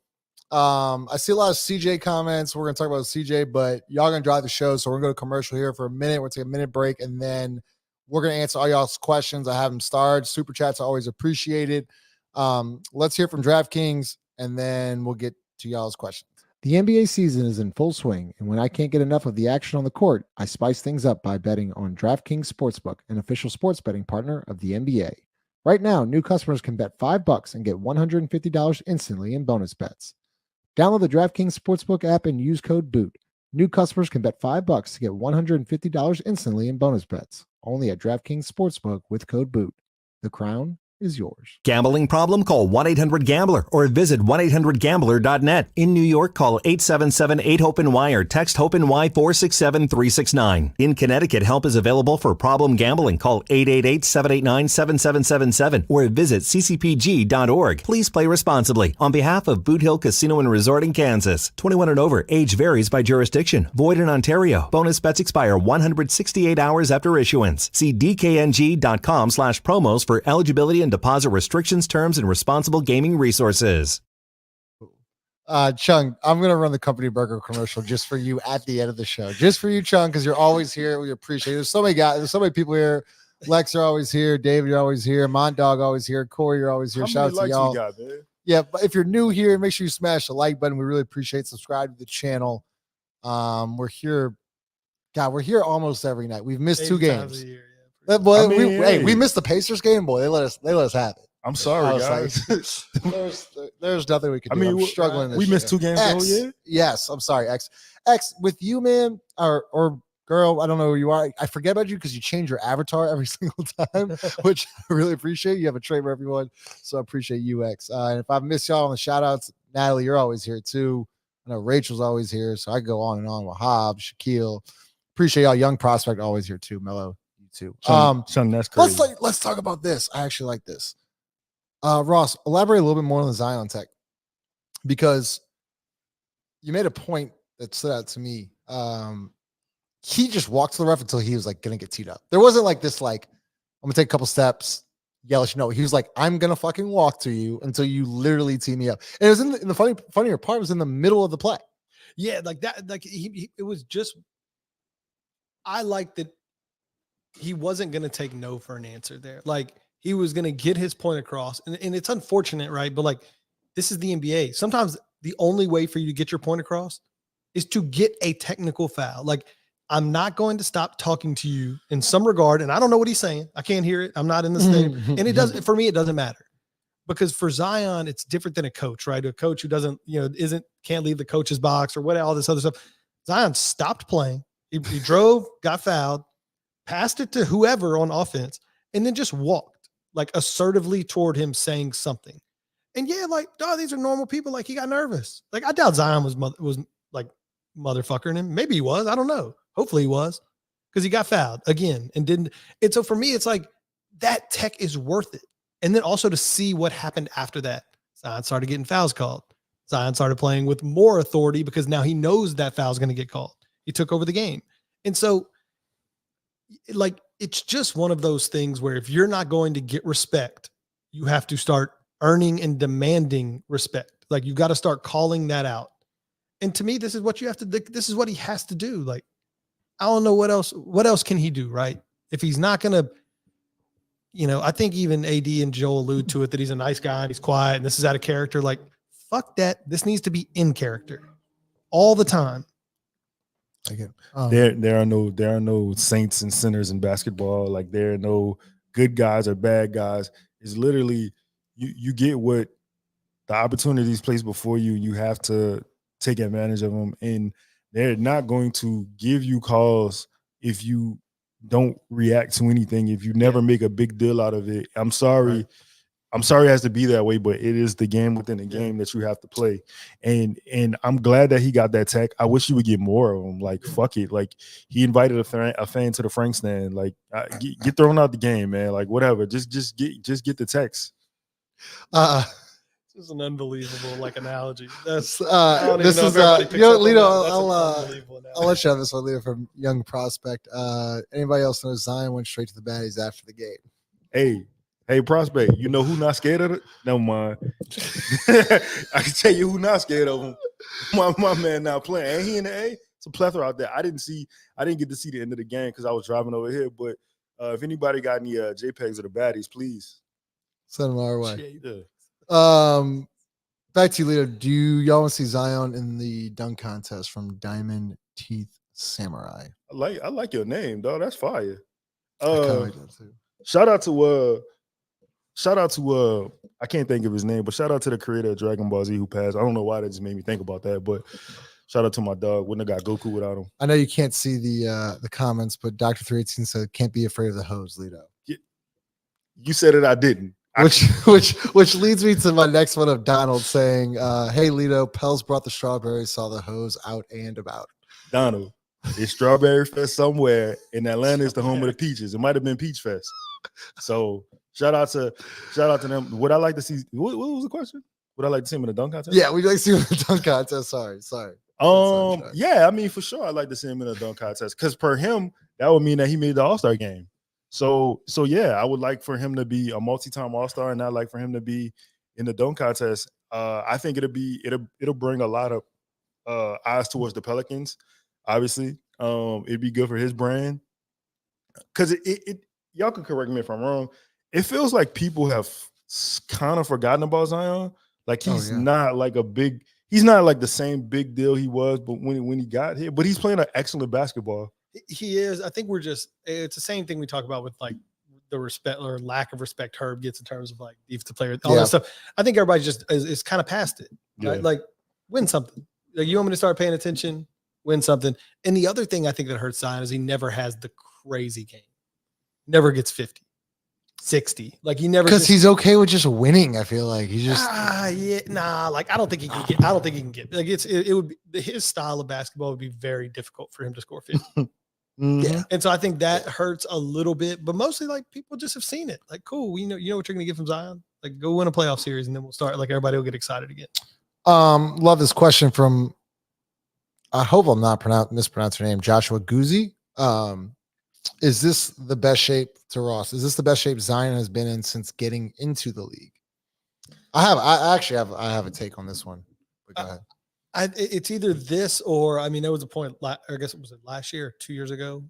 S1: I see a lot of CJ comments. We're gonna talk about CJ, but y'all gonna drive the show. So we're gonna go to commercial here for a minute. We're gonna take a minute break, and then we're gonna answer all y'all's questions. I have them starred. Super chats are always appreciated. Let's hear from DraftKings, and then we'll get to y'all's questions. The NBA season is in full swing, and when I can't get enough of the action on the court, I spice things up by betting on DraftKings Sportsbook, an official sports betting partner of the NBA. Right now, new customers can bet $5 and get $150 instantly in bonus bets. Download the DraftKings Sportsbook app and use code BOOT. New customers can bet $5 to get $150 instantly in bonus bets. Only at DraftKings Sportsbook with code BOOT. The crown is yours.
S5: Gambling problem? Call 1-800-GAMBLER or visit 1-800-GAMBLER.net. In New York, call 877-8-HOPE-NY or text HOPE-NY 467-369. In Connecticut, help is available for problem gambling. Call 888-789-7777 or visit ccpg.org. Please play responsibly. On behalf of Boot Hill Casino and Resort in Kansas, 21 and over, age varies by jurisdiction. Void in Ontario. Bonus bets expire 168 hours after issuance. See dkng.com/promos for eligibility and deposit restrictions, terms, and responsible gaming resources.
S1: Chung, I'm gonna run the company burger commercial just for you at the end of the show, just for you, Chung, because you're always here. We appreciate it. There's so many guys, there's so many people here. Lex, you're always here. David, you're always here. Mont Dog, always here. Corey, you're always here. Shout out to y'all. Yeah, but if you're new here, make sure you smash the like button. We really appreciate. Subscribe to the channel. We're here. God, we're here almost every night. We've missed 2 games. Boy, we missed the Pacers game. Boy, they let us have it.
S4: I'm sorry, guys.
S1: Like, there's nothing we can do. I'm struggling.
S4: We missed 2 games.
S1: Yes, I'm sorry, X. With you, man, or girl, I don't know who you are. I forget about you because you change your avatar every single time, which I really appreciate. You have a Trey Murphy one, so I appreciate you, X. And if I've missed y'all on the shout outs, Natalie, you're always here too. I know Rachel's always here, so I go on and on with Hobbs, Shaquille. Appreciate y'all. Young Prospect always here too. Mello, you too.
S4: Son, that's crazy.
S1: Let's talk about this. I actually like this. Ross, elaborate a little bit more on the Zion tech, because you made a point that stood out to me. He just walked to the ref until he was like gonna get teed up. There wasn't like this, like, I'm gonna take a couple steps, yell at you. No, he was like, I'm gonna fucking walk to you until you literally tee me up. And it was in the funnier part was in the middle of the play.
S3: Yeah, like that, like it was just, I liked that he wasn't gonna take no for an answer there. Like, he was going to get his point across. And it's unfortunate, right? But like, this is the NBA. Sometimes the only way for you to get your point across is to get a technical foul. Like, I'm not going to stop talking to you in some regard. And I don't know what he's saying. I can't hear it. I'm not in the stadium. And it doesn't, for me, it doesn't matter, because for Zion, it's different than a coach, right? A coach who doesn't, can't leave the coach's box or what, all this other stuff. Zion stopped playing. He drove, got fouled, passed it to whoever on offense, and then just walked, like, assertively toward him, saying something. And yeah, like, oh, these are normal people. Like, he got nervous. Like, I doubt Zion was like motherfuckering him. Maybe he was. I don't know. Hopefully he was, because he got fouled again and didn't. And so for me, it's like, that tech is worth it. And then also to see what happened after that. Zion started getting fouls called. Zion started playing with more authority because now he knows that foul is going to get called. He took over the game. And so, like, it's just one of those things where if you're not going to get respect, you have to start earning and demanding respect. Like, you've got to start calling that out. And to me, this is what you have to do. This is what he has to do. Like, I don't know what else can he do, right? If he's not going to, I think even AD and Joel allude to it, that he's a nice guy and he's quiet and this is out of character. Like, fuck that. This needs to be in character all the time.
S4: There are no saints and sinners in basketball. Like, there are no good guys or bad guys. It's literally you get what the opportunities placed before you. You have to take advantage of them, and they're not going to give you calls if you don't react to anything. If you never make a big deal out of it, I'm sorry. Right. I'm sorry it has to be that way, but it is the game within the game that you have to play. And I'm glad that he got that tech. I wish he would get more of them. Like, fuck it. Like, he invited a fan to the Frank stand. Like, get thrown out the game, man. Like, whatever. Just get the text.
S3: This is an unbelievable, like, analogy. That's
S1: this is Lito. I'll let you have this one, Lito, from Young Prospect. Anybody else knows Zion went straight to the baddies after the game?
S4: Hey, Prospect, you know who not scared of it? Never mind. I can tell you who not scared of him. My man not playing. Ain't he in the A? It's a plethora out there. I didn't get to see the end of the game because I was driving over here. But if anybody got any JPEGs of the baddies, please
S1: send them our way. Back to you, Lito. Do y'all want to see Zion in the dunk contest from Diamond Teeth Samurai?
S4: I like your name, dog. That's fire.
S1: I kind of like that too.
S4: Shout out to I can't think of his name, but shout out to the creator of Dragon Ball Z who passed. I don't know why that just made me think about that, but shout out to my dog. Wouldn't have got Goku without him.
S1: I know you can't see the comments, but Dr. 318 said, "Can't be afraid of the hose, Lito."
S4: You said it. I didn't.
S1: Which leads me to my next one of Donald saying, "Hey Lito, Pels brought the strawberries, saw the hose out and about."
S4: Donald, it's Strawberry Fest somewhere in Atlanta. Is the home of the peaches. It might have been Peach Fest. So shout out to them. Would I like to see? What was the question? Would I like to see him in the dunk contest?
S1: Yeah, we'd like to see him in the dunk contest. Sorry.
S4: Yeah, I mean for sure, I'd like to see him in a dunk contest because per him, that would mean that he made the All-Star game. So yeah, I would like for him to be a multi-time All-Star, and I'd like for him to be in the dunk contest. I think it'll bring a lot of eyes towards the Pelicans. Obviously, it'd be good for his brand because it y'all can correct me if I'm wrong. It feels like people have kind of forgotten about Zion. Like he's not like he's not like the same big deal he was, but when he got here, but he's playing an excellent basketball.
S3: He is. I think it's the same thing we talk about with like the respect or lack of respect Herb gets in terms of like defensive player, all that stuff. I think everybody just is kind of past it. Right? Like win something. Like you want me to start paying attention, win something. And the other thing I think that hurts Zion is he never has the crazy game. Never gets 50, 60. Like he never,
S1: because he's okay with just winning. I feel like he just
S3: like I don't think he can get like it would be his style of basketball would be very difficult for him to score 50. Yeah. And so I think that hurts a little bit, but mostly like people just have seen it. Like, cool, you know what you're gonna get from Zion. Like go win a playoff series and then we'll start, like everybody will get excited again.
S1: Love this question from, I hope I'm not mispronouncing her name, Joshua Guzzi. Is this the best shape to Ross? Is this the best shape Zion has been in since getting into the league? I have a take on this one. But go ahead.
S3: It's either this or I mean, there was a point. I guess it was last year, or 2 years ago,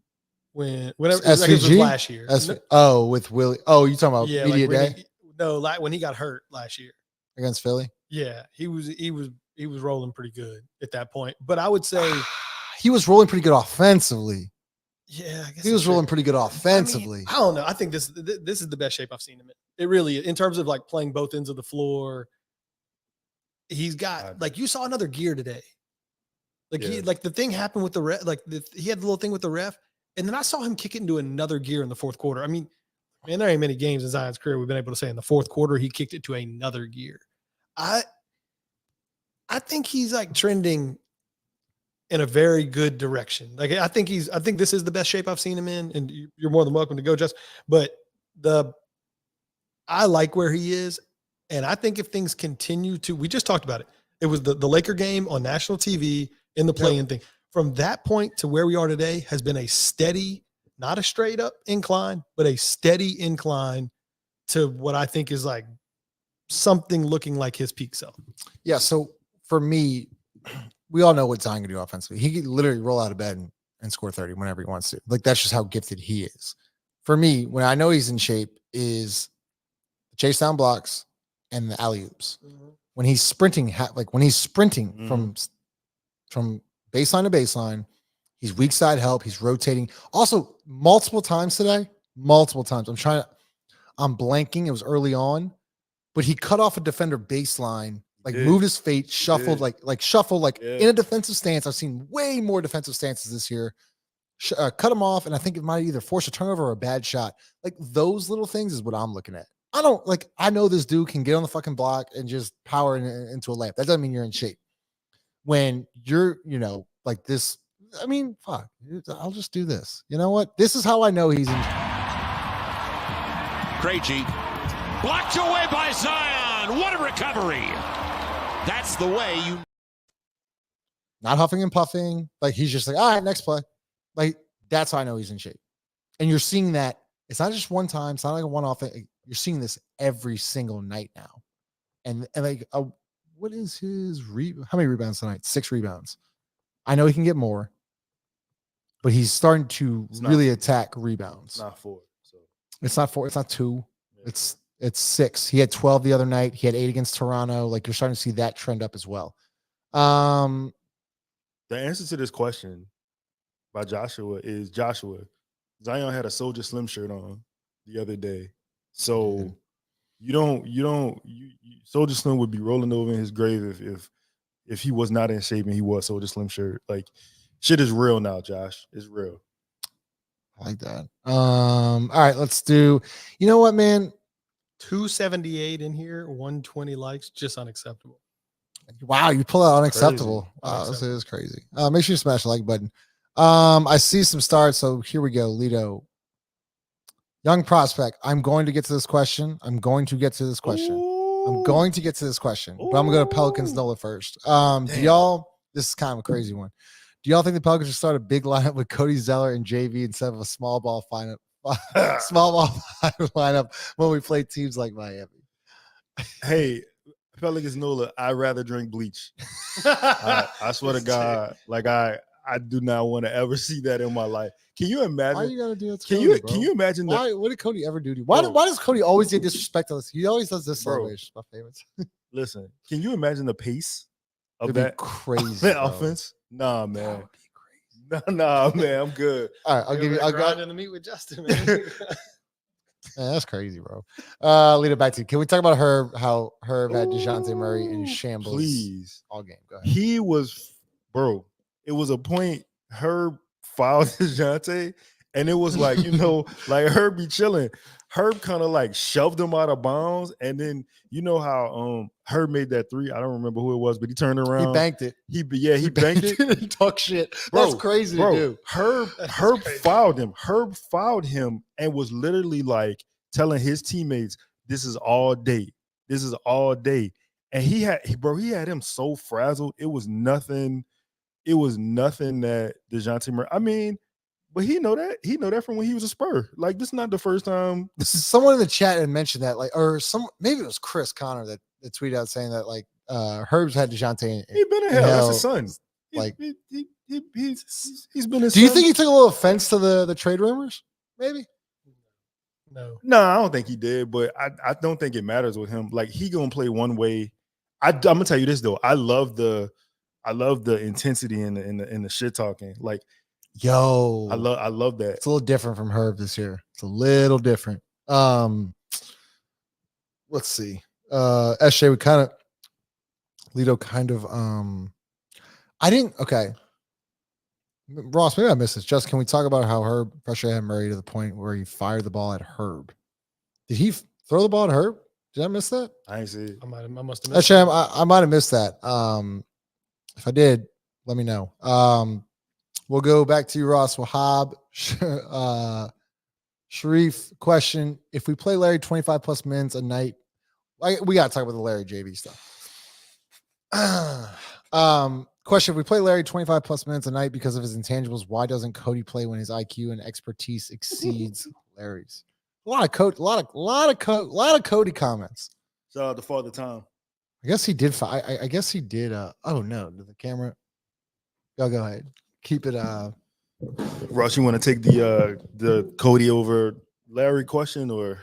S3: whenever I guess it was last year.
S1: With Willie. Oh, you talking about media day?
S3: When he got hurt last year
S1: against Philly.
S3: Yeah, he was rolling pretty good at that point. But I would say
S1: he was rolling pretty good offensively.
S3: Yeah, I guess
S1: he was rolling pretty good offensively.
S3: I don't know. I think this is the best shape I've seen him in. It really, in terms of like playing both ends of the floor. He's got like you saw another gear today. Like he the thing happened with the ref, he had the little thing with the ref, and then I saw him kick it into another gear in the fourth quarter. I mean, man, there ain't many games in Zion's career we've been able to say in the fourth quarter he kicked it to another gear. I think he's like trending in a very good direction. Like I think this is the best shape I've seen him in, and you're more than welcome to go, Jess. But I like where he is. And I think if things continue to, we just talked about it. It was the Laker game on national TV in the play-in thing. From that point to where we are today has been a steady, not a straight up incline, but a steady incline to what I think is like something looking like his peak self.
S1: Yeah. So for me, we all know what Zion can do offensively. He can literally roll out of bed and score 30 whenever he wants to. Like that's just how gifted he is. For me, when I know he's in shape is chase down blocks and the alley-oops. When he's sprinting, from baseline to baseline, he's weak side help. He's rotating. Also, multiple times today. I'm blanking. It was early on, but he cut off a defender baseline, moved his feet, shuffled, in a defensive stance. I've seen way more defensive stances this year. Cut him off, and I think it might either force a turnover or a bad shot. Like those little things is what I'm looking at. I know this dude can get on the fucking block and just power into a layup. That doesn't mean you're in shape. When you're, like this, I mean, fuck, I'll just do this. You know what? This is how I know he's in.
S2: Krejci blocked away by Zion. What a recovery. That's the way you.
S1: Not huffing and puffing. Like he's just like, all right, next play. Like that's how I know he's in shape. And you're seeing that. It's not just one time. It's not like a one-off thing. You're seeing this every single night now. And what is his how many rebounds tonight? 6 rebounds. I know he can get more, but he's starting to really attack rebounds.
S4: It's not 4. So
S1: it's not 4. It's not 2. Yeah. It's 6. He had 12 the other night. He had 8 against Toronto. Like you're starting to see that trend up as well.
S4: The answer to this question by Joshua is Zion had a Soldier Slim shirt on the other day. So Soldier Slim would be rolling over in his grave if he was not in shape and he wore a Soldier Slim shirt. Like shit is real now, Josh. It's real.
S1: I like that. All right, let's do, you know what, man?
S3: 278 in here, 120 likes, just unacceptable.
S1: Wow, you pull out unacceptable.
S3: Crazy.
S1: Wow, this
S3: Unacceptable.
S1: is crazy. Make sure you smash the like button. I see some starts, so here we go. Lido, young prospect. I'm going to get to this question. I'm going to get to this question. But I'm going to go to Pelicans Nola first. Do y'all? This is kind of a crazy one. Do y'all think the Pelicans should start a big lineup with Cody Zeller and JV instead of a small ball lineup? Lineup when we play teams like Miami.
S4: Hey, Pelicans Nola, I'd rather drink bleach. I swear to God, like I do not want to ever see that in my life. Can you imagine?
S1: Why you gotta do that?
S4: Can you imagine that?
S1: Why? What did Cody ever do to you? Why does Cody always get disrespectful? He always does this celebration. My favorites.
S4: Listen, can you imagine the pace of
S1: It'd be
S4: that
S1: crazy
S4: that
S1: bro.
S4: offense? Nah,
S1: That
S4: man.
S1: would be crazy.
S4: Nah, man. I'm good.
S1: All right, I'll give you. I'll go.
S3: in the meet with Justin, man.
S1: Man, that's crazy, bro. Lead it back to you. Can we talk about Herb? How Herb had DeJounte Murray in shambles
S4: Please.
S1: all game. Go ahead.
S4: He was, bro. It was a point Herb fouled DeJounte, and it was like, like Herb be chilling. Herb kind of like shoved him out of bounds, and then you know how Herb made that three. I don't remember who it was, but he turned around.
S1: He banked it.
S4: He banked it.
S1: and talk shit.
S4: Bro,
S1: That's crazy to do.
S4: Herb
S3: crazy.
S4: fouled him. Herb fouled him and was literally like telling his teammates, "This is all day. This is all day." And he had him so frazzled. It was nothing that DeJounte Murray. I mean, but he know that from when he was a Spur. Like, this is not the first time.
S1: Someone in the chat had mentioned that, like, or maybe it was Chris Connor that tweeted out saying that, like, Herb's had DeJounte.
S4: He been in hell. That's his son.
S1: Like,
S4: He's been his
S1: do you
S4: son.
S1: think he took a little offense to the trade rumors? Maybe.
S3: No.
S4: I don't think he did, but I don't think it matters with him. Like, he gonna play one way. I'm gonna tell you this though. I love the intensity and the shit talking. Like,
S1: Yo,
S4: I love that.
S1: it's a little different from Herb this year. It's a little different. Let's see. SJ, we kind of Lido kind of I didn't okay. Ross, maybe I missed this. Just can we talk about how Herb pressured Murray to the point where he fired the ball at Herb? Did he throw the ball at Herb? Did I miss that?
S4: I ain't see it.
S3: I must have missed
S1: Actually, I might have missed that. If I did, let me know. We'll go back to you, Ross. Wahab, Sharif, question. If we play Larry 25 plus minutes a night, we got to talk about the Larry JV stuff. Question. If we play Larry 25 plus minutes a night because of his intangibles, why doesn't Cody play when his IQ and expertise exceeds Larry's? A lot of Cody comments.
S4: Shout out to Father Time.
S1: I guess he did. I guess he did. Oh no, the camera. Go ahead. Keep it.
S4: Ross, you want to take the Cody over Larry question, or?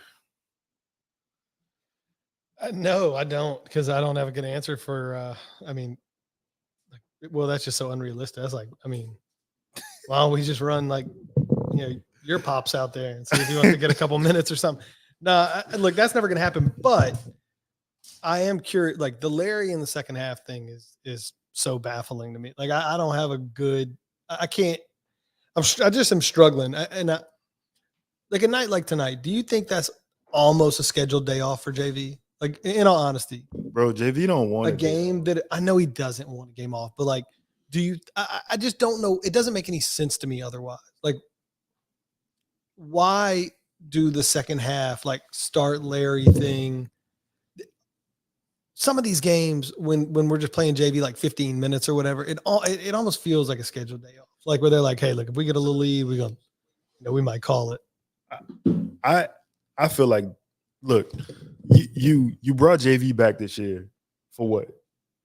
S3: No, I don't, because I don't have a good answer for. That's just so unrealistic. That's like, why don't we just run like, your pops out there and see if he wants to get a couple minutes or something. No, look, that's never going to happen. But I am curious. Like, the Larry in the second half thing is so baffling to me. Like, I don't have a good. I can't. I just am struggling. Like a night like tonight, do you think that's almost a scheduled day off for JV? Like, in all honesty,
S4: bro, JV don't want
S3: a game that I know he doesn't want a game off, but like, do you? I just don't know. It doesn't make any sense to me otherwise. Like, why do the second half like start Larry thing? Some of these games when we're just playing JV like 15 minutes or whatever, it almost feels like a scheduled day off. Like, where they're like, hey, look, if we get a little lead, we might call it.
S4: I feel like, look, you brought JV back this year for what?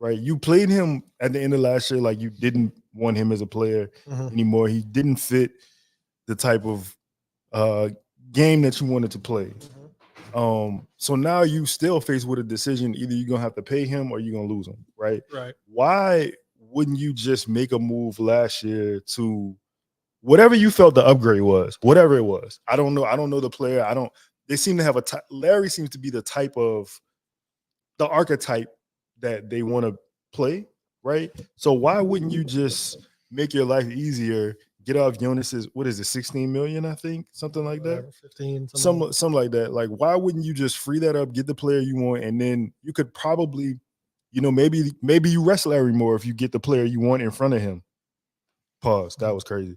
S4: Right? You played him at the end of last year like you didn't want him as a player anymore. He didn't fit the type of game that you wanted to play. So now you still faced with a decision. Either you're gonna have to pay him or you're gonna lose him, right?
S3: Right.
S4: Why wouldn't you just make a move last year to whatever you felt the upgrade was, whatever it was? I don't know the player. They seem to have Larry seems to be the archetype that they want to play, right? So why wouldn't you just make your life easier, get off Jonas's, what is it, 16 million, I think, something like that.
S3: Whatever, 15,
S4: Something like that. Like, why wouldn't you just free that up, get the player you want, and then you could probably, maybe you rest Larry more if you get the player you want in front of him. Pause. That was crazy.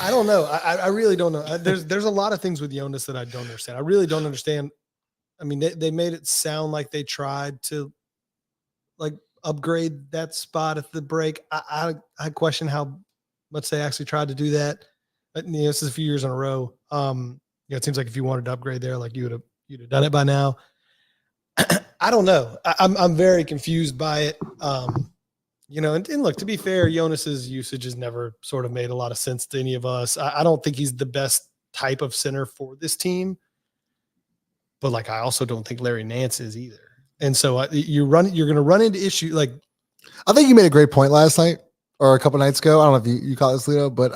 S3: I don't know. I really don't know. There's a lot of things with Jonas that I don't understand. I really don't understand. I mean, they made it sound like they tried to like upgrade that spot at the break. I question how much they actually tried to do that. But, this is a few years in a row. It seems like if you wanted to upgrade there, like you'd have done it by now. I don't know. I'm very confused by it. And look, to be fair, Jonas's usage has never sort of made a lot of sense to any of us. I don't think he's the best type of center for this team, but like, I also don't think Larry Nance is either. And so you're going to run into issues. Like,
S1: I think you made a great point last night or a couple nights ago. I don't know if you caught this, Leo, but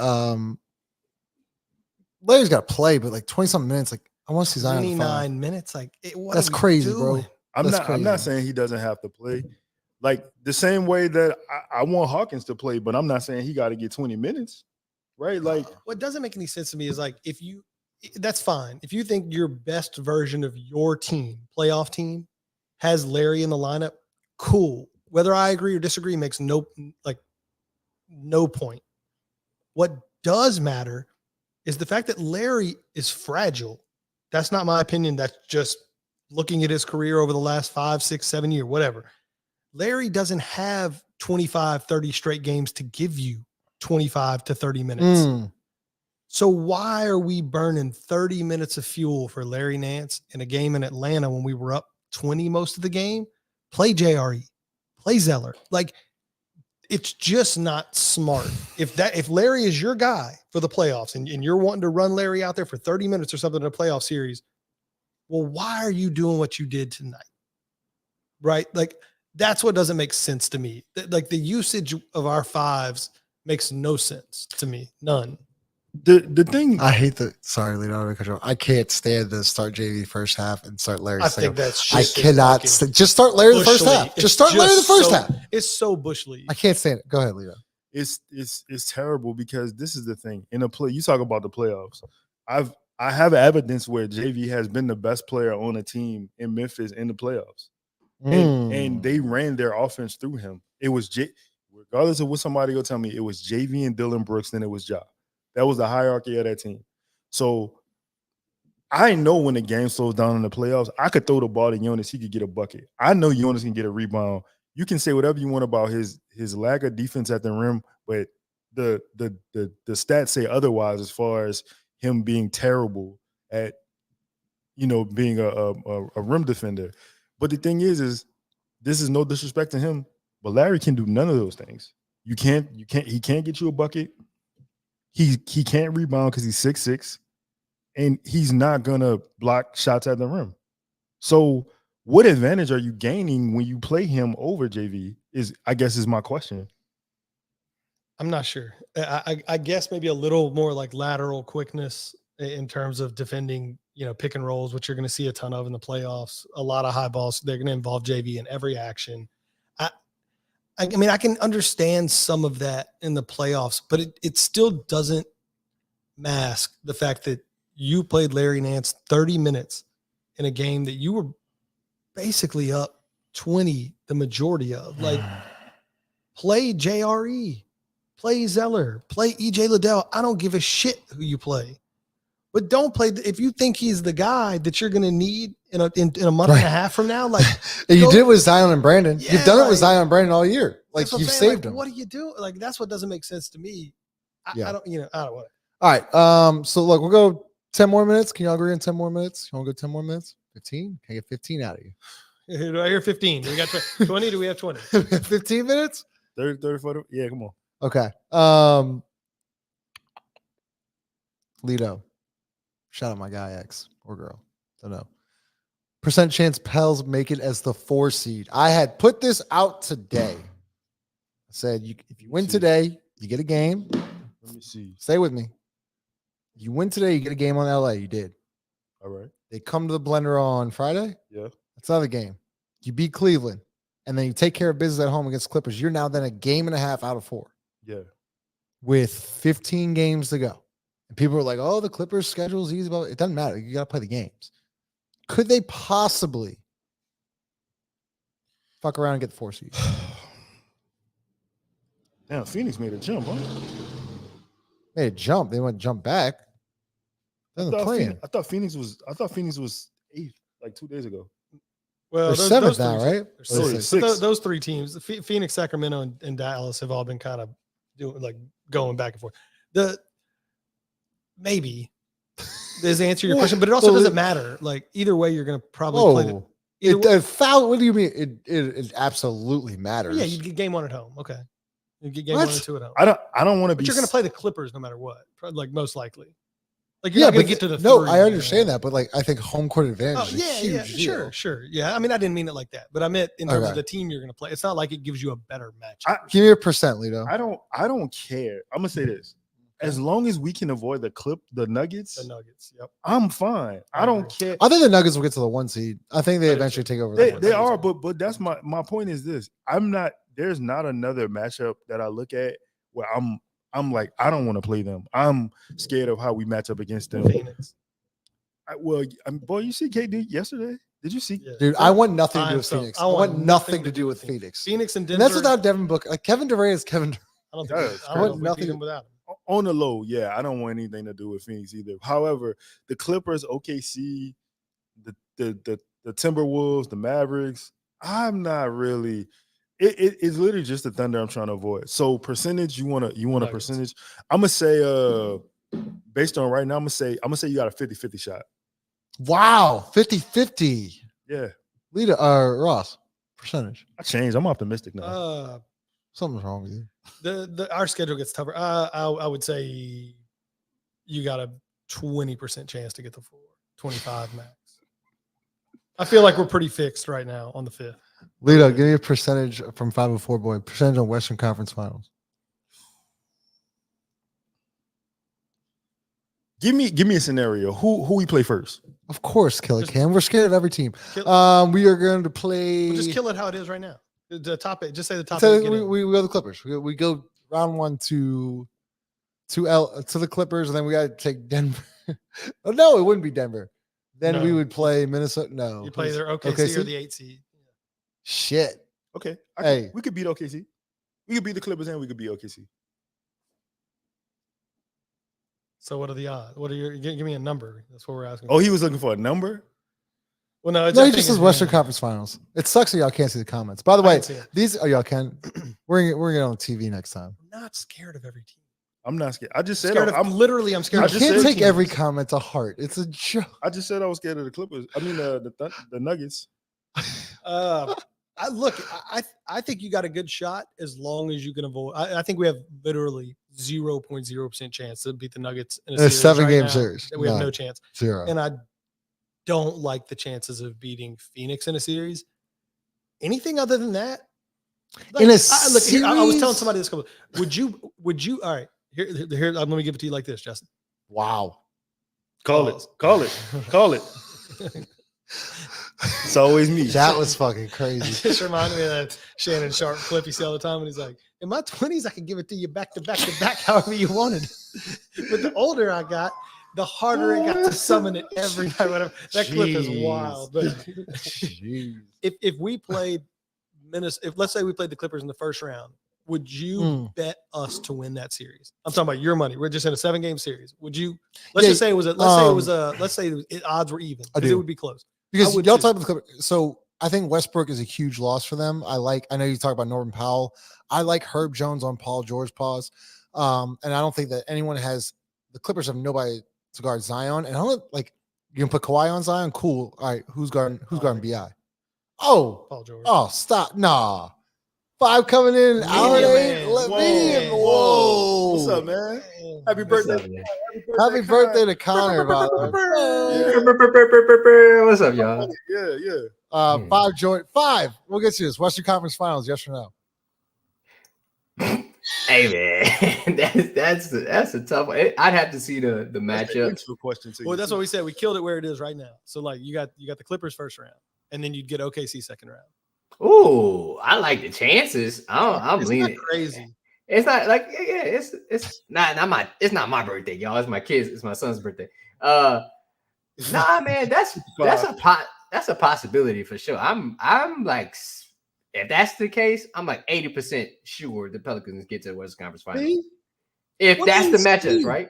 S1: Larry's got to play, but like 20 something minutes. Like, I want to see Zion.
S3: 29 minutes. Like,
S1: that's crazy, bro.
S4: I'm not saying he doesn't have to play. Like the same way that I want Hawkins to play, but I'm not saying he got to get 20 minutes, right? Like,
S3: what doesn't make any sense to me is like, that's fine. If you think your best version of your team, playoff team, has Larry in the lineup, cool. Whether I agree or disagree makes no point. What does matter is the fact that Larry is fragile. That's not my opinion. That's just looking at his career over the last 5, 6, 7 years, whatever. Larry doesn't have 25, 30 straight games to give you 25 to 30 minutes. So why are we burning 30 minutes of fuel for Larry Nance in a game in Atlanta when we were up 20 most of the game? Play JRE, play Zeller. Like, it's just not smart. If Larry is your guy for the playoffs and you're wanting to run Larry out there for 30 minutes or something in a playoff series, well, why are you doing what you did tonight? Right? Like, that's what doesn't make sense to me. Like, the usage of our fives makes no sense to me. None.
S4: The thing
S1: I hate sorry, Leo, I can't stand the start JV first half and start Larry.
S3: I think that's
S1: I cannot just start Larry the first half. Just start Larry the first half.
S3: It's so bush league.
S1: I can't stand it. Go ahead, Leo.
S4: It's terrible because this is the thing. In a play, you talk about the playoffs. I have evidence where JV has been the best player on a team in Memphis in the playoffs. And they ran their offense through him. It was regardless of what somebody will tell me, it was JV and Dylan Brooks, then it was Ja. That was the hierarchy of that team. So I know when the game slows down in the playoffs, I could throw the ball to Jonas, he could get a bucket. I know Jonas can get a rebound. You can say whatever you want about his lack of defense at the rim, but the stats say otherwise as far as him being terrible at being a rim defender. But the thing is this is no disrespect to him, but Larry can do none of those things. He can't get you a bucket. He can't rebound because he's 6'6", and he's not gonna block shots at the rim. So what advantage are you gaining when you play him over JV is my question.
S3: I'm not sure. I guess maybe a little more like lateral quickness in terms of defending, pick and rolls, which you're going to see a ton of in the playoffs. A lot of high balls. They're going to involve JV in every action. I mean, I can understand some of that in the playoffs, but it still doesn't mask the fact that you played Larry Nance 30 minutes in a game that you were basically up 20 the majority of. Like, play JRE, play Zeller, play EJ Liddell. I don't give a shit who you play. But don't play if you think he's the guy that you're going to need in a month and a half from now. Like,
S1: you did with Zion and Brandon.
S3: Yeah,
S1: You've done it with Zion and Brandon all year. Like, you've saved them.
S3: What do you do? Like, that's what doesn't make sense to me. I don't want it.
S1: All right. So look, we'll go 10 more minutes. Can y'all agree on 10 more minutes? You want to go 10 more minutes? 15? Can I get 15 out of you?
S3: Do I hear 15? Do we got 20? Do we have 20?
S1: 15 minutes?
S4: 30, 40. Yeah, come on.
S1: Okay. Lido. Shout out my guy, X or girl. Don't know. Percent chance Pels make it as the 4 seed. I had put this out today. I said, if you win today, you get a game.
S4: Let me see.
S1: Stay with me. You win today, you get a game on LA. You did.
S4: All right.
S1: They come to the blender on Friday.
S4: Yeah.
S1: That's another game. You beat Cleveland, and then you take care of business at home against Clippers. You're now then a game and a half out of 4.
S4: Yeah.
S1: with 15 games to go. And people are like, oh, the Clippers' schedule is easy. But it doesn't matter. You got to play the games. Could they possibly fuck around and get the 4 seed?
S4: Damn, Phoenix made a jump, huh?
S1: Made a jump. They went jump back.
S4: I thought Phoenix was 8th like 2 days ago.
S3: Well,
S1: they're seventh now, right?
S3: Those 3 teams, Phoenix, Sacramento, and Dallas, have all been kind of doing like going back and forth. Maybe does answer your question, but it also doesn't matter. Like either way, you're going to probably play
S1: foul. What do you mean? It absolutely matters.
S3: Yeah, you get game 1 at home. Okay, you get game 1 and 2 at home.
S4: I don't want to be.
S3: But you're going to play the Clippers no matter what. Like most likely. Like you're not going to get to the.
S1: No, I understand that, but like I think home court advantage.
S3: Oh, yeah, sure. Yeah, I mean I didn't mean it like that, but I meant in terms of the team you're going to play. It's not like it gives you a better match.
S1: Give me a percent, Lito.
S4: I don't care. I'm gonna say this. As long as we can avoid the Nuggets.
S3: Yep.
S4: I'm fine. I don't care.
S1: I think the Nuggets will get to the 1 seed. I think they eventually take over.
S4: They are, but that's my point is this. There's not another matchup that I look at where I'm like, I don't want to play them. I'm scared of how we match up against them.
S3: Phoenix.
S4: Boy, you see KD yesterday? Did you see?
S1: Yeah. Dude, I want nothing to do with Phoenix. I want nothing to do with Phoenix.
S3: Phoenix and Denver.
S1: And that's without Devin Booker. Like Kevin Durant is Kevin Durant.
S3: I want nothing without him.
S4: On the low, yeah, I don't want anything to do with Phoenix either. However, the Clippers, OKC, the Timberwolves, the Mavericks, I'm not really. It's literally just the Thunder I'm trying to avoid. So percentage, you want a percentage? I'm gonna say, based on right now, I'm gonna say you got a 50-50 shot.
S1: Wow, 50-50.
S4: Yeah,
S1: Lita, Ross, percentage.
S4: I changed. I'm optimistic now.
S1: Something's wrong with you.
S3: Our schedule gets tougher. I would say you got a 20% chance to get the 4, 25 max. I feel like we're pretty fixed right now on the 5th.
S1: Lito, give me a percentage from 504 boy. Percentage on Western Conference Finals.
S4: Give me a scenario. Who we play first?
S1: Of course, kill it, Cam. We're scared of every team. We are going to play.
S3: We'll just kill it how it is right now. The top 8. Just say the top 8.
S1: So we go to the Clippers. We go round 1 to the Clippers, and then we got to take Denver. Oh, no, it wouldn't be Denver. Then we would play Minnesota. No,
S3: you play either OKC or the 8 seed.
S1: Shit.
S4: Okay. We could beat OKC. We could beat the Clippers and we could beat OKC.
S3: So what are the odds? Give me a number. That's what we're asking.
S4: Oh, he was looking for a number?
S3: Well, no,
S1: he just says Western Conference Finals. It sucks that y'all can't see the comments. By the way, y'all can. We're gonna get on TV next time.
S3: I'm not scared of every team.
S4: I'm not scared. I just said
S3: I'm scared.
S1: You can't take every comment to heart. It's a joke.
S4: I just said I was scared of the Clippers. I mean the Nuggets.
S3: I think you got a good shot as long as you can avoid. I think we have literally 0.0% chance to beat the Nuggets in a
S1: 7-game series.
S3: We have no chance.
S1: 0.
S3: And I don't like the chances of beating Phoenix in a series. Anything other than that?
S1: Like, in a series?
S3: I was telling somebody this couple. Would you? All right. Here. Let me give it to you like this, Justin.
S1: Wow.
S4: Call it. It's always me.
S1: That was fucking crazy.
S3: It just reminded me of that Shannon Sharp clip you see all the time. And he's like, in my 20s, I could give it to you back to back to back, however you wanted. But the older I got, the harder it got to summon it every night. Whatever. That clip is wild. But if we played Minnesota, let's say we played the Clippers in the first round, would you bet us to win that series? I'm talking about your money. We're just in a 7-game series. Would you? Let's say odds were even. Because it would be close.
S1: Because y'all talk about the Clippers. So I think Westbrook is a huge loss for them. I know you talk about Norman Powell. I like Herb Jones on Paul George pause. And I don't think that anyone has the Clippers have nobody to guard Zion. And I don't like you can put Kawhi on Zion. Cool. All right. Who's guarding BI? Oh,
S3: Paul George.
S1: Oh, stop. Nah. 5 coming in. Hour 8. Let me in. Whoa.
S4: What's up, man? Happy birthday.
S1: Happy birthday to Connor, by the
S6: way. What's up, y'all?
S4: Yeah.
S1: 5 Jordan. 5. We'll get to this. Western Conference Finals, yes or no?
S6: Hey man, that's a tough one. I'd have to see the matchup.
S3: Well, that's what we said. We killed it where it is right now. So like you got the Clippers first round, and then you'd get OKC second round.
S6: Ooh, I like the chances. I'm leaning
S3: crazy.
S6: It's not like it's not my birthday, y'all. It's my kids. It's my son's birthday. Nah, man, that's a possibility for sure. I'm like, if that's the case, I'm like 80% sure the Pelicans get to the Western Conference Finals.
S1: See?
S6: If
S1: What
S6: that's
S1: do
S6: the
S1: you
S6: matchups,
S1: see?
S6: right?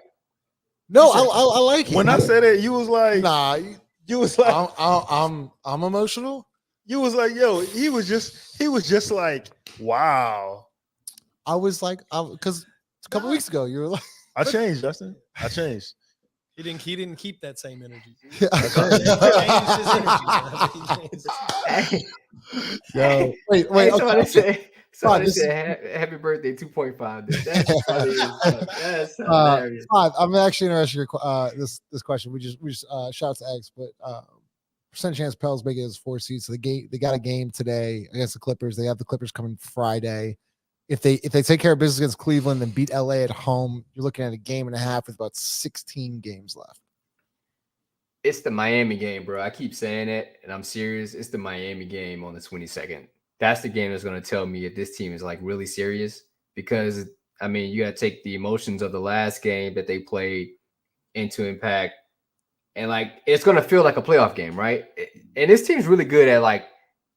S1: No, I like it.
S4: When I said it, you was like,
S1: nah,
S4: you was like,
S1: I'm emotional.
S4: you was like, yo, he was just like, wow.
S1: I was like, because a couple weeks ago you were like,
S4: I changed, Justin. I changed.
S3: He didn't keep that same energy.
S1: yeah.
S3: He changed his energy.
S1: Yo, wait.
S6: Hey,
S1: Okay.
S6: somebody
S1: this-
S6: said happy birthday 2.5. That's funny as fuck. That's hilarious.
S1: I'm actually interested in your this question. We just shout out to X, but percent chance Pels make it as 4 seeds. So they got a game today against the Clippers. They have the Clippers coming Friday. If they take care of business against Cleveland and beat LA at home, you're looking at a game and a half with about 16 games left.
S6: It's the Miami game, bro. I keep saying it, and I'm serious. It's the Miami game on the 22nd. That's the game that's going to tell me if this team is like really serious. Because I mean, you got to take the emotions of the last game that they played into impact, and like it's going to feel like a playoff game, right? And this team's really good at like,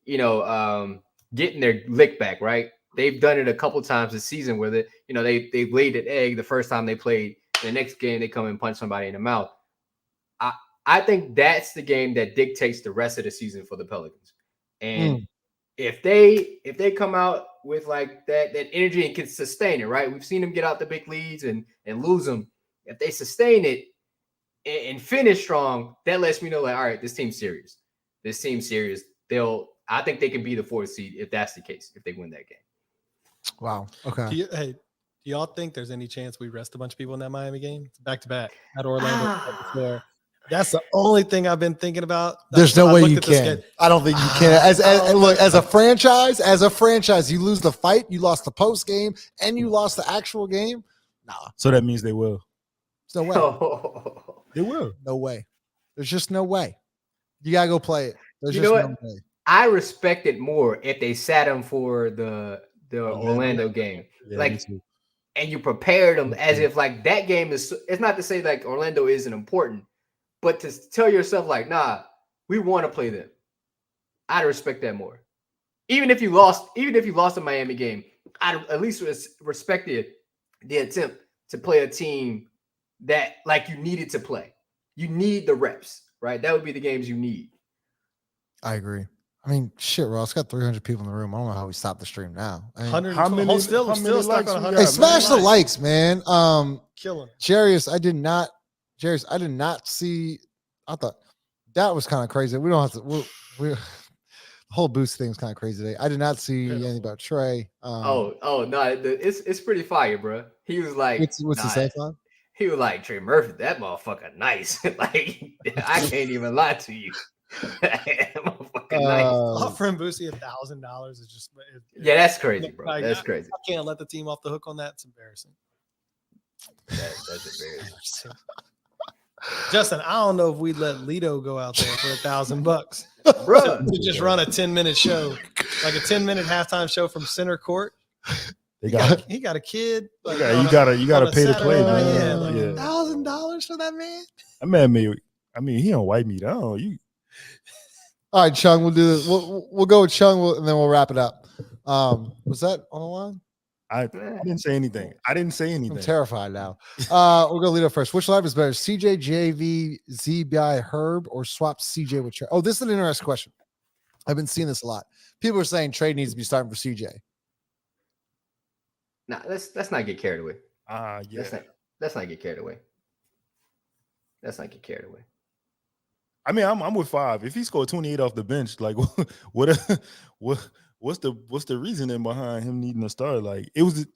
S6: getting their lick back, right? They've done it a couple times this season where they laid an egg the first time they played. The next game they come and punch somebody in the mouth. I think that's the game that dictates the rest of the season for the Pelicans. And if they come out with like that energy and can sustain it, right? We've seen them get out the big leads and lose them. If they sustain it and finish strong, that lets me know like, all right, this team's serious. This team's serious. I think they can be the 4th seed if that's the case, if they win that game.
S1: Wow. Okay.
S3: Do y'all think there's any chance we rest a bunch of people in that Miami game? It's back to back at Orlando. That's the only thing I've been thinking about.
S1: There's no way you can. I don't think you can. As a franchise, you lose the fight, you lost the post game, and you lost the actual game. Nah.
S4: So that means they will.
S1: There's no way.
S4: They will.
S1: No way. There's just no way. You gotta go play it. There's
S6: You
S1: just
S6: know
S1: no
S6: what?
S1: way.
S6: I respect it more if they sat him for the Orlando game.
S4: Yeah,
S6: like, and you prepared them as if like that game is. It's not to say like Orlando isn't important, but to tell yourself like, nah, we want to play them. I'd respect that more. Even if you lost the Miami game, I'd at least respected the attempt to play a team that like you needed to play. You need the reps, right? That would be the games you need.
S1: I agree. I mean, shit, Ross got 300 people in the room. I don't know how we stopped the stream now. I mean,
S4: How many
S3: still stuck
S4: likes
S3: on
S4: we
S3: 100.
S4: got,
S1: hey, smash the likes, man.
S3: Killing.
S1: Jarius, I did not see. I thought that was kind of crazy. We don't have to. We the whole boost thing is kind of crazy today. I did not see anything about Trey.
S6: No, it's pretty fire, bro. He was like,
S1: what's the safe line?
S6: He was like, Trey Murphy, that motherfucker nice. Like, I can't even lie to you. That motherfucker nice.
S3: Offering Boosie $1,000 is just
S6: Yeah, that's crazy, bro.
S3: like,
S6: That's crazy.
S3: I can't let the team off the hook on that. It's embarrassing.
S6: That's embarrassing.
S3: Justin, I don't know if we'd let Lito go out there for $1,000,
S6: Bro,
S3: to just run a 10-minute show, like a 10-minute halftime show from center court.
S4: They got
S3: He got a kid. Like,
S4: you gotta pay to play, man.
S3: Yeah, like
S4: Yeah.
S3: $1,000 for that man.
S4: That man he don't wipe me down.
S1: All right, Chung, we'll do this. We'll go with Chung, and then we'll wrap it up. Was that on the line?
S4: I didn't say anything.
S1: I'm terrified now. We'll go Lito first. Which lineup is better, CJ, JV, ZBI, Herb, or swap CJ with Trey? Oh, this is an interesting question. I've been seeing this a lot. People are saying Trey needs to be starting for CJ.
S6: Nah, let's not get carried away.
S4: Yeah.
S6: Let's not get carried away. Let's not get carried away.
S4: I mean, I'm with 5. If he scored 28 off the bench, like what's the reasoning behind him needing to start? Like it was.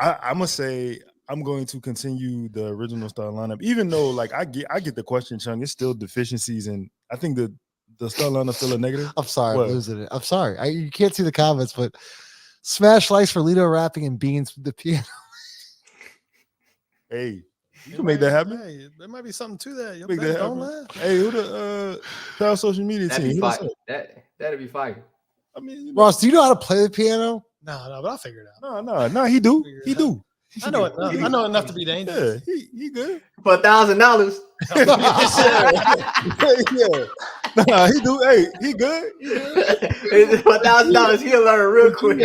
S4: I'm gonna say I'm going to continue the original start lineup, even though like I get the question, Chung. It's still deficiencies, and I think the start lineup still a negative.
S1: I'm sorry, I'm losing it. I'm sorry. You can't see the comments, but smash likes for Lito rapping and beans with the piano.
S4: Hey. You can make that happen.
S3: Hey, there might be something to that.
S4: Make that
S3: Don't
S4: happen.
S3: laugh.
S4: Hey, who the Pels social media
S6: That'd
S4: team?
S6: be fire. That'd be fire.
S4: I mean,
S1: Ross, do you know how to play the piano?
S3: No, but I'll figure it out.
S4: No. He do.
S3: Figure it
S4: He
S3: out.
S4: do.
S3: I know it. I know enough to be dangerous.
S4: Yeah, he good.
S6: For $1,000.
S4: Yeah. Nah, he do. Hey, he good.
S6: For $1,000, he'll learn real quick.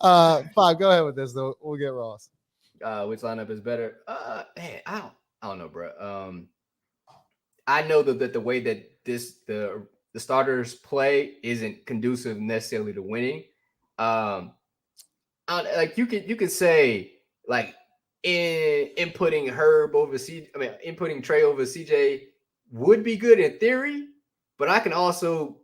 S1: Five. Go ahead with this though. We'll get Ross.
S6: Which lineup is better? Man, I don't know, bro. I know that the way that the starters play isn't conducive necessarily to winning. Like you could say like inputting Herb over inputting Trey over CJ would be good in theory, but I can also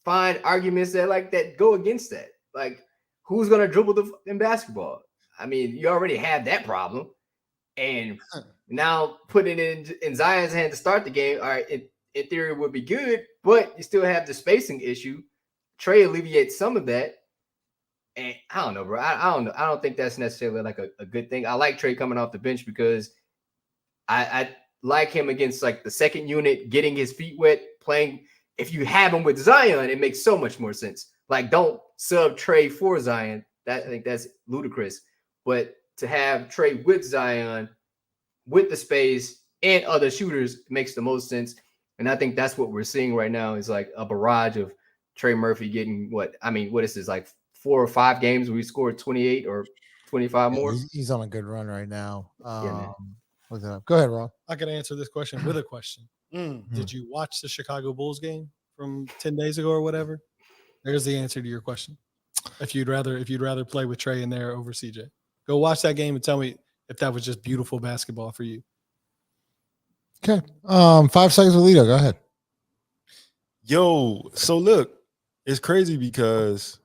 S6: find arguments that go against that. Like, who's gonna dribble in basketball? I mean, you already have that problem, and now putting it in Zion's hand to start the game, all right, in theory would be good, but you still have the spacing issue. Trey alleviates some of that. And I don't know, bro. I don't know. I don't think that's necessarily like a good thing. I like Trey coming off the bench because I like him against like the second unit, getting his feet wet, playing. If you have him with Zion, it makes so much more sense. Like, don't sub Trey for Zion. I think that's ludicrous. But to have Trey with Zion, with the space and other shooters makes the most sense. And I think that's what we're seeing right now is like a barrage of Trey Murphy getting what is this, like 4 or 5 games where we scored 28 or 25 more?
S1: He's on a good run right now.
S6: Man.
S1: Look that up. Go ahead, Rob.
S3: I can answer this question with a question. Did you watch the Chicago Bulls game from 10 days ago or whatever? There's the answer to your question. If you'd rather play with Trey in there over CJ, go watch that game and tell me if that was just beautiful basketball for you.
S1: Okay. 5 seconds with Lito. Go ahead.
S4: Yo, so look, it's crazy because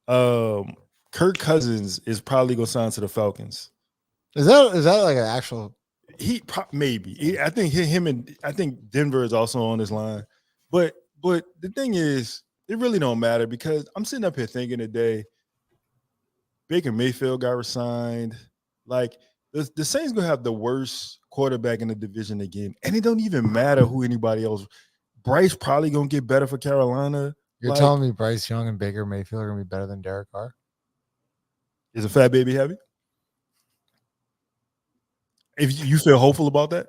S4: Kirk Cousins is probably gonna sign to the Falcons.
S1: Is that like an actual?
S4: Maybe. I think Denver is also on this line, but the thing is, it really don't matter because I'm sitting up here thinking today, Baker Mayfield got resigned. Like the Saints gonna have the worst quarterback in the division again, and it don't even matter who anybody else. Bryce probably gonna get better for Carolina.
S1: You're telling me Bryce Young and Baker Mayfield are gonna be better than Derek Carr?
S4: Is a fat baby heavy? If you feel hopeful about that,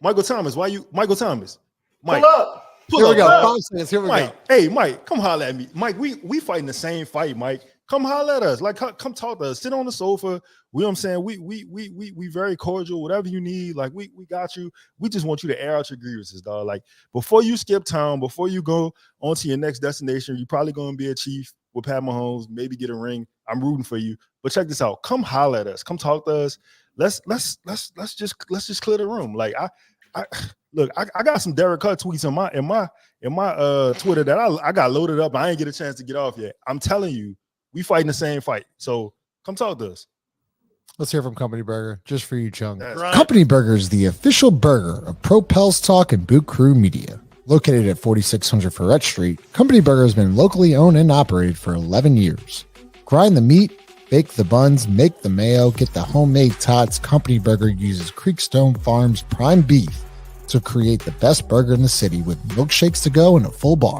S4: Michael Thomas. Michael Thomas? Mike,
S6: pull up.
S1: Here we go. 5 seconds. Here we
S4: Mike,
S1: go.
S4: hey, Mike, come holler at me. Mike, we fighting the same fight, Mike. Come holler at us. Like, come talk to us. Sit on the sofa. You know what I'm saying? We very cordial. Whatever you need, like we got you. We just want you to air out your grievances, dog. Like, before you skip town, before you go on to your next destination, you're probably gonna be a Chief with Pat Mahomes, maybe get a ring. I'm rooting for you. But check this out. Come holler at us. Come talk to us. Let's just clear the room. Like, I look, I got some Derek Carr tweets in my Twitter that I got loaded up. I ain't get a chance to get off yet. I'm telling you, we fighting the same fight. So come talk to us.
S1: Let's hear from Company Burger, just for you, Chung.
S4: Right.
S1: Company Burger is the official burger of Pro Pels Talk and Boot Crew Media. Located at 4600 Ferret Street, Company Burger has been locally owned and operated for 11 years. Grind the meat, bake the buns, make the mayo, get the homemade tots. Company Burger uses Creekstone Farms prime beef to create the best burger in the city with milkshakes to go and a full bar.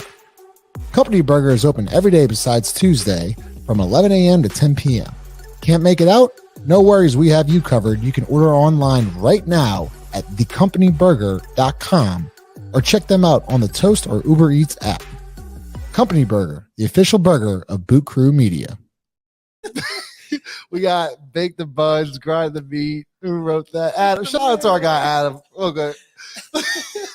S1: Company Burger is open every day besides Tuesday from 11 a.m. to 10 p.m. Can't make it out? No worries, we have you covered. You can order online right now at thecompanyburger.com or check them out on the Toast or Uber Eats app. Company Burger, the official burger of Boot Crew Media. We got Bake the Buns, Grind the Meat. Who wrote that? Adam. Shout out to our guy, Adam. Oh, good.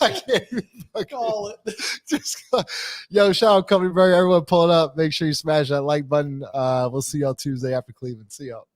S1: I can't even call it. Yo, shout out Company Burger. Everyone pull it up. Make sure you smash that like button. We'll see y'all Tuesday after Cleveland. See y'all.